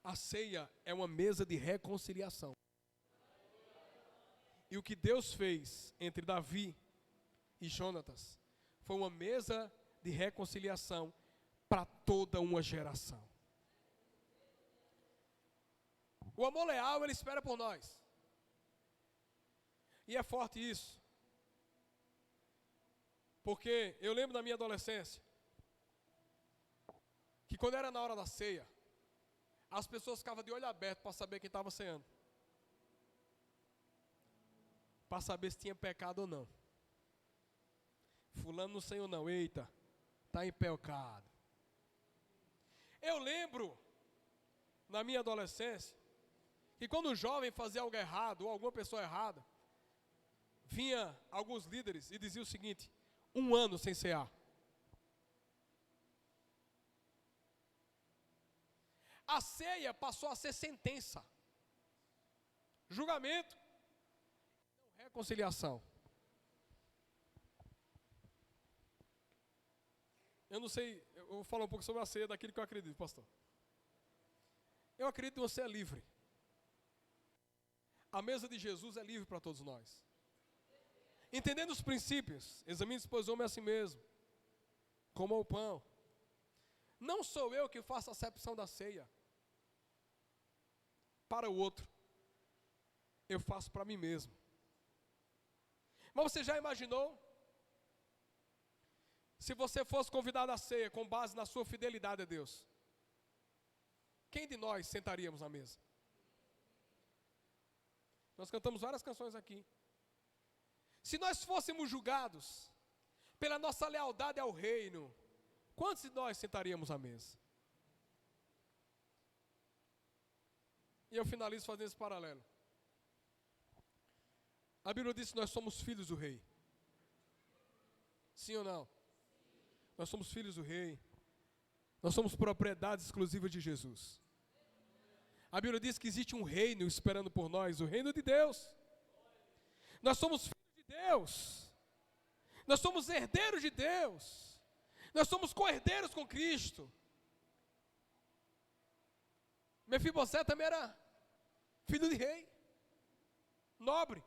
A ceia é uma mesa de reconciliação. E o que Deus fez entre Davi e Jonatas foi uma mesa de reconciliação para toda uma geração. O amor leal, ele espera por nós. E é forte isso. Porque eu lembro da minha adolescência, que quando era na hora da ceia, as pessoas ficavam de olho aberto para saber quem estava ceando. Para saber se tinha pecado ou não. Fulano não ceiou não, eita, está em pecado. Eu lembro, na minha adolescência, que quando um jovem fazia algo errado, ou alguma pessoa errada, vinha alguns líderes e dizia o seguinte: 1 ano sem cear. A ceia passou a ser sentença, julgamento, não reconciliação. Eu não sei, eu vou falar um pouco sobre a ceia daquilo que eu acredito, pastor. Eu acredito que você é livre. A mesa de Jesus é livre para todos nós. Entendendo os princípios, examine-se, pois, o homem a si mesmo, coma o pão. Não sou eu que faço a acepção da ceia para o outro. Eu faço para mim mesmo. Mas você já imaginou? Se você fosse convidado à ceia com base na sua fidelidade a Deus, quem de nós sentaríamos à mesa? Nós cantamos várias canções aqui. Se nós fôssemos julgados pela nossa lealdade ao reino, quantos de nós sentaríamos à mesa? E eu finalizo fazendo esse paralelo. A Bíblia diz que nós somos filhos do rei. Sim ou não? Nós somos filhos do rei. Nós somos propriedade exclusiva de Jesus. A Bíblia diz que existe um reino esperando por nós, o reino de Deus. Nós somos filhos de Deus. Nós somos herdeiros de Deus. Nós somos co-herdeiros com Cristo. Mefibosete também era filho de rei, nobre.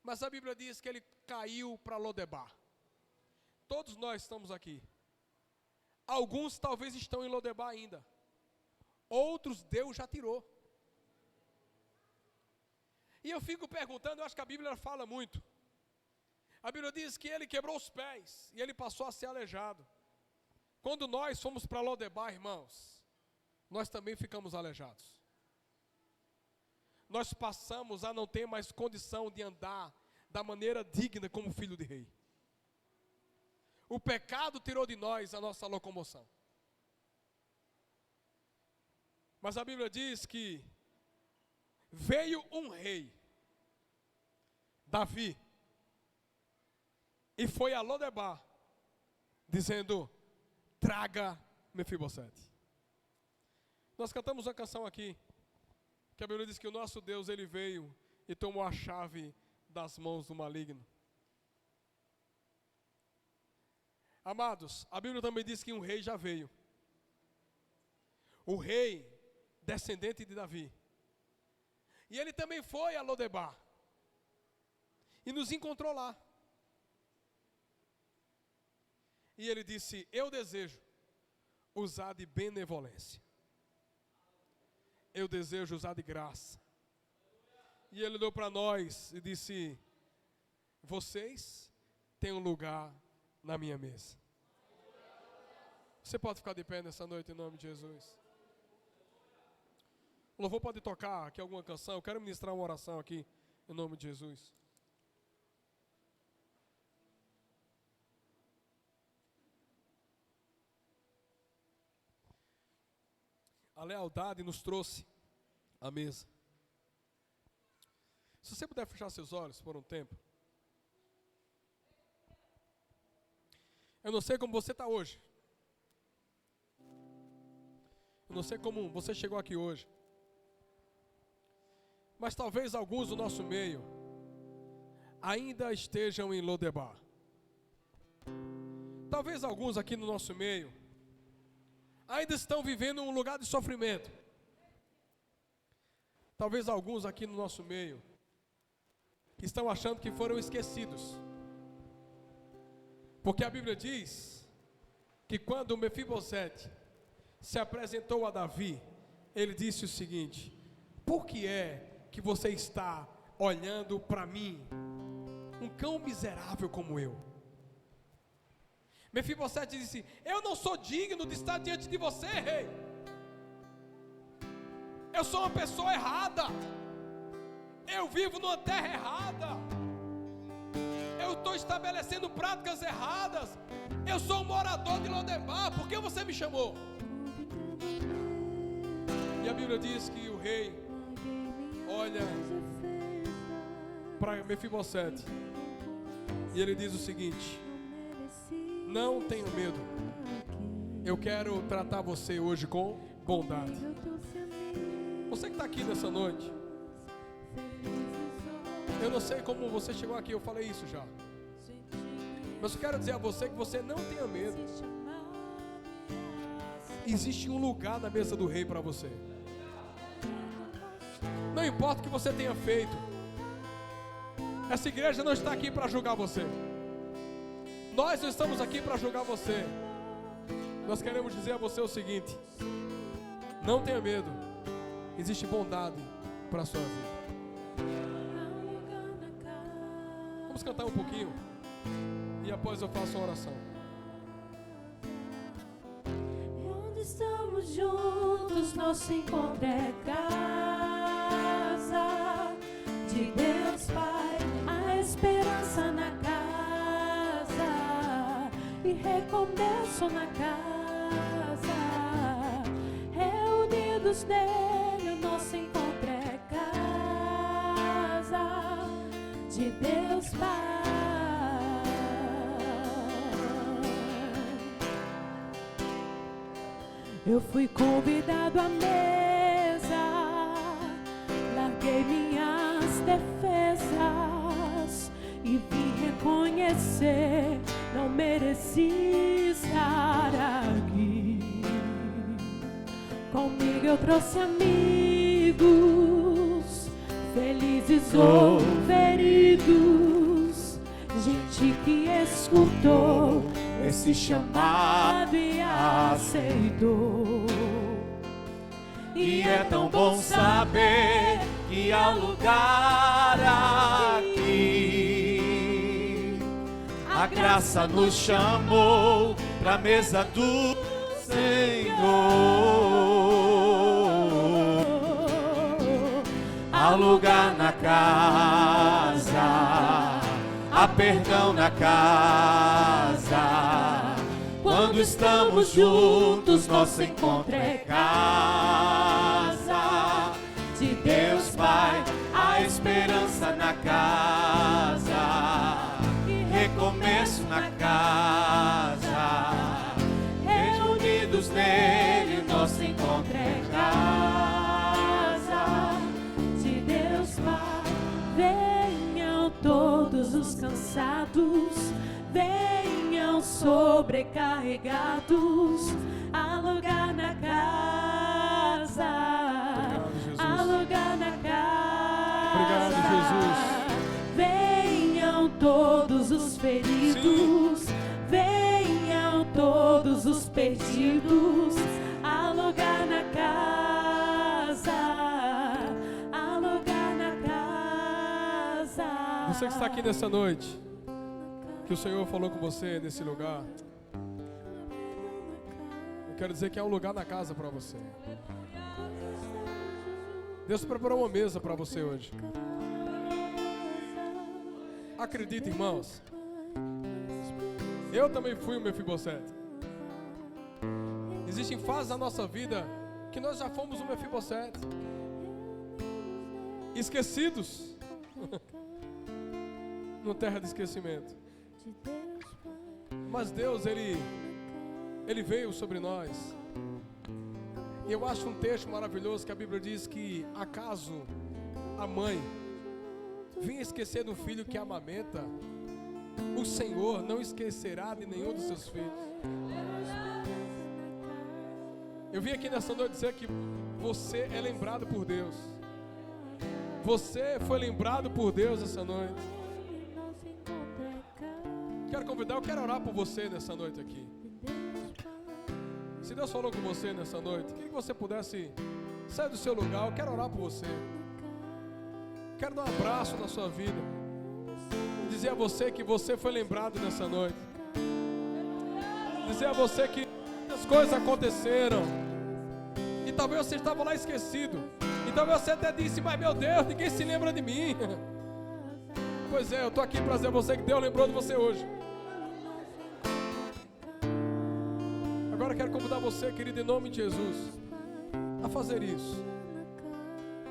Mas a Bíblia diz que ele caiu para Lodebar. Todos nós estamos aqui. Alguns talvez estão em Lodebar ainda. Outros Deus já tirou. E eu fico perguntando, eu acho que a Bíblia fala muito. A Bíblia diz que ele quebrou os pés e ele passou a ser aleijado. Quando nós fomos para Lodebar, irmãos, nós também ficamos aleijados. Nós passamos a não ter mais condição de andar da maneira digna como filho de rei. O pecado tirou de nós a nossa locomoção. Mas a Bíblia diz que veio um rei, Davi, e foi a Lodebar, dizendo: traga Mefibosete. Nós cantamos uma canção aqui, que a Bíblia diz que o nosso Deus, ele veio e tomou a chave das mãos do maligno. Amados, a Bíblia também diz que um rei já veio. O rei descendente de Davi. E ele também foi a Lodebar. E nos encontrou lá. E ele disse: eu desejo usar de benevolência. Eu desejo usar de graça. E ele olhou para nós e disse: vocês têm um lugar na minha mesa. Você pode ficar de pé nessa noite em nome de Jesus. O louvor pode tocar aqui alguma canção. Eu quero ministrar uma oração aqui em nome de Jesus. A lealdade nos trouxe à mesa. Se você puder fechar seus olhos por um tempo. Eu não sei como você está hoje. Eu não sei como você chegou aqui hoje. Mas talvez alguns do nosso meio ainda estejam em Lodebar. Talvez alguns aqui no nosso meio ainda estão vivendo um lugar de sofrimento. Talvez alguns aqui no nosso meio estão achando que foram esquecidos. Porque a Bíblia diz que quando Mefibosete se apresentou a Davi, ele disse o seguinte: por que é que você está olhando para mim, um cão miserável como eu? Mefibosete disse: eu não sou digno de estar diante de você, rei. Eu sou uma pessoa errada. Eu vivo numa terra errada. Eu estou estabelecendo práticas erradas. Eu sou um morador de Lodebar. Por que você me chamou? E a Bíblia diz que o rei olha para Mefibosete e ele diz o seguinte: não tenha medo. Eu quero tratar você hoje com bondade. Você que está aqui nessa noite, eu não sei como você chegou aqui, eu falei isso já. Mas eu quero dizer a você que você não tenha medo. Existe um lugar na mesa do rei para você. Não importa o que você tenha feito. Essa igreja não está aqui para julgar você. Nós não estamos aqui para julgar você. Nós queremos dizer a você o seguinte: não tenha medo. Existe bondade para a sua vida. Vamos cantar um pouquinho e após eu faço uma oração. Quando estamos juntos, nosso encontro é casa de Deus Pai, a esperança na casa e recomeço na casa. Reunidos nele, o nosso encontro é casa de Deus Pai. Eu fui convidado à mesa, larguei minhas defesas e vim reconhecer, não mereci estar aqui. Comigo eu trouxe amigos, felizes ou feridos, gente que escutou esse chamado e aceitou. E é tão bom saber que há lugar aqui. A graça nos chamou pra mesa do Senhor. Há lugar na casa, há perdão na casa. Quando estamos juntos, nosso encontro é casa. De Deus Pai, a esperança na casa. Recomeço na casa. Reunidos nele, nosso encontro é casa. De Deus Pai, venham todos os cansados, venham sobrecarregados, há lugar na casa, há lugar na casa. Obrigado, Jesus. Venham todos os feridos, venham todos os perdidos, há lugar na casa, há lugar na casa. Você que está aqui nessa noite, que o Senhor falou com você nesse lugar, eu quero dizer que é um lugar na casa para você. Deus preparou uma mesa para você hoje. Acredita, irmãos, eu também fui o Mefibosete. Existem fases da nossa vida que nós já fomos o Mefibosete, esquecidos no terra de esquecimento. Mas Deus, Ele veio sobre nós. E eu acho um texto maravilhoso que a Bíblia diz que acaso a mãe vinha esquecer do filho que amamenta, o Senhor não esquecerá de nenhum dos seus filhos. Eu vim aqui nessa noite dizer que você é lembrado por Deus. Você foi lembrado por Deus essa noite. Quero convidar, eu quero orar por você nessa noite aqui. Se Deus falou com você nessa noite, queria que você pudesse sair do seu lugar. Eu quero orar por você. Quero dar um abraço na sua vida e dizer a você que você foi lembrado nessa noite. Dizer a você que as coisas aconteceram e talvez você estava lá esquecido. E talvez você até disse, mas meu Deus, ninguém se lembra de mim. Pois é, eu estou aqui para dizer a você que Deus lembrou de você hoje. Agora eu quero convidar você, querido, em nome de Jesus, a fazer isso.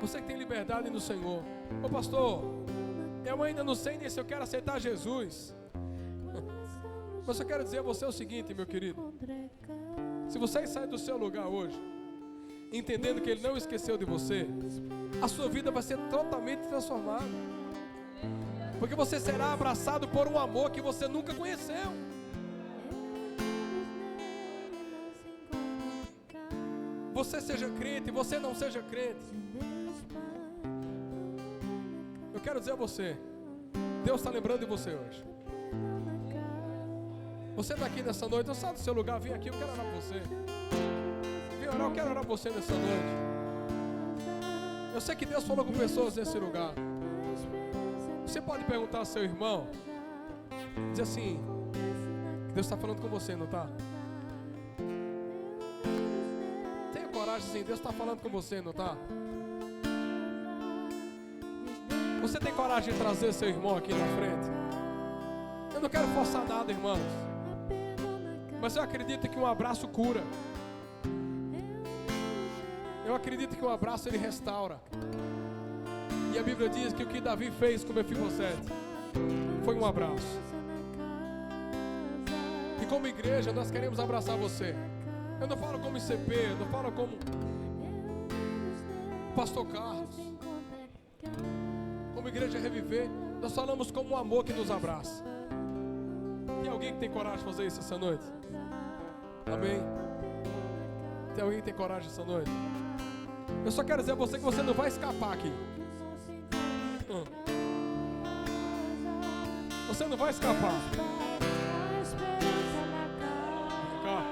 Você que tem liberdade no Senhor. Ô pastor, eu ainda não sei nem se eu quero aceitar Jesus. Mas eu quero dizer a você o seguinte, meu querido. Se você sair do seu lugar hoje, entendendo que Ele não esqueceu de você, a sua vida vai ser totalmente transformada. Porque você será abraçado por um amor que você nunca conheceu. Você seja crente, você não seja crente, eu quero dizer a você, Deus está lembrando de você hoje. Você está aqui nessa noite, eu saio do seu lugar, vem aqui, eu quero orar por você. Vem orar, eu quero orar por você nessa noite. Eu sei que Deus falou com pessoas nesse lugar. Você pode perguntar ao seu irmão, dizer assim, Deus está falando com você, não está? Tenha coragem assim, Deus está falando com você, não está? Você tem coragem de trazer seu irmão aqui na frente? Eu não quero forçar nada, irmãos, mas eu acredito que um abraço cura. Eu acredito que um abraço ele restaura. E a Bíblia diz que o que Davi fez com Mefibosete foi um abraço. E como igreja nós queremos abraçar você. Eu não falo como ICP, eu não falo como Pastor Carlos. Como igreja Reviver, nós falamos como um amor que nos abraça. Tem alguém que tem coragem de fazer isso essa noite? Amém? Tem alguém que tem coragem essa noite? Eu só quero dizer a você que você não vai escapar aqui. Você não vai escapar. Cá.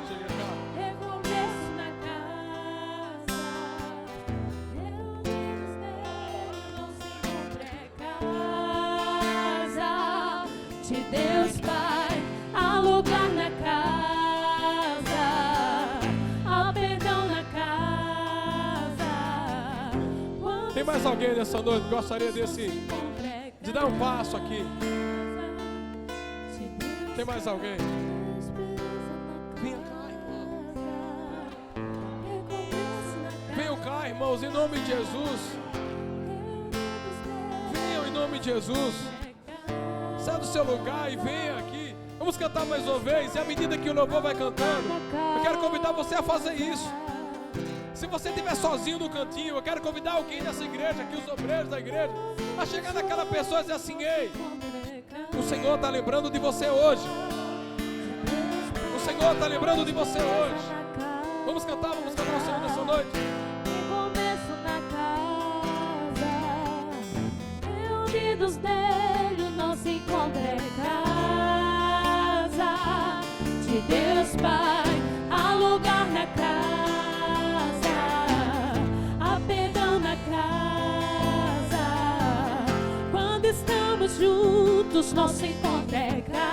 Chega cá. Recomeço na casa. Não se encontra casa. De Deus Pai, há lugar na casa. Há perdão na casa. Tem mais alguém nessa noite que gostaria de dar um passo aqui. Tem mais alguém? Venha cá, irmão. Venham cá, irmãos, em nome de Jesus. Venham em nome de Jesus. Saia do seu lugar e venha aqui. Vamos cantar mais uma vez. E à medida que o louvor vai cantando, eu quero convidar você a fazer isso. Se você estiver sozinho no cantinho, eu quero convidar alguém dessa igreja, aqui os obreiros da igreja, a chegar naquela pessoa e dizer assim: ei, o Senhor está lembrando de você hoje. O Senhor está lembrando de você hoje. Vamos cantar o Senhor nessa noite. Recomeço na casa, reunidos nele, o nosso encontro é casa de Deus Pai, há lugar na casa, há perdão na casa. Quando estamos juntos, nosso encontro é casa.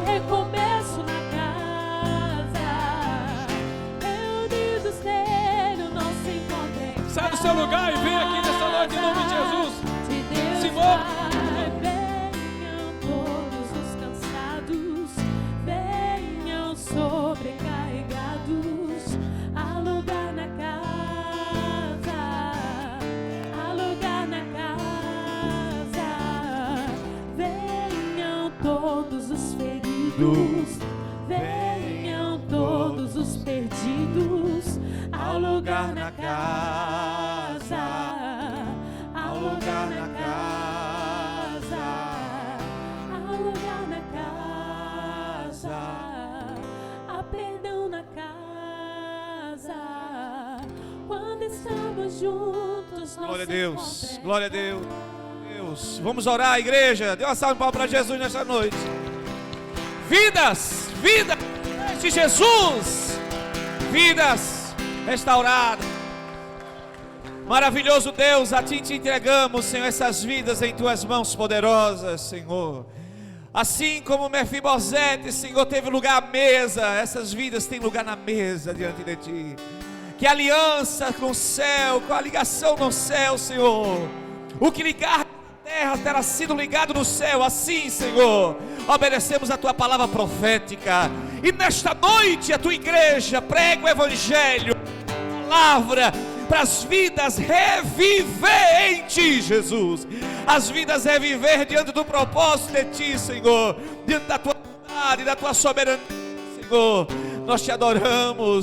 Recomeço na casa, reunidos nele, o nosso encontro é casa. Sai do seu lugar e vem aqui nessa noite em nome de Jesus. De Deus Se move. Venham todos os cansados, venham sobrecarregados. Há lugar na casa, há lugar na casa. Venham todos os feridos, venham todos os perdidos. Há lugar na casa, há lugar na casa, há lugar na casa, há perdão na casa. Quando estamos juntos, Glória a Deus, glória a Deus. Vamos orar, igreja. Dê uma salva de palmas para Jesus nesta noite. Vidas de Jesus, vidas restauradas. Maravilhoso Deus, a Ti te entregamos, Senhor, essas vidas em Tuas mãos poderosas, Senhor. Assim como Mefibosete, Senhor, teve lugar à mesa, essas vidas têm lugar na mesa diante de Ti. Que a aliança com o céu, com a ligação no céu, Senhor, o que ligar terra terá sido ligado no céu. Assim, Senhor, obedecemos a Tua palavra profética, e nesta noite a Tua igreja prega o evangelho, a palavra para as vidas reviver em Ti, Jesus. As vidas reviver diante do propósito de Ti, Senhor, diante da Tua vontade, da Tua soberania, Senhor. Nós Te adoramos,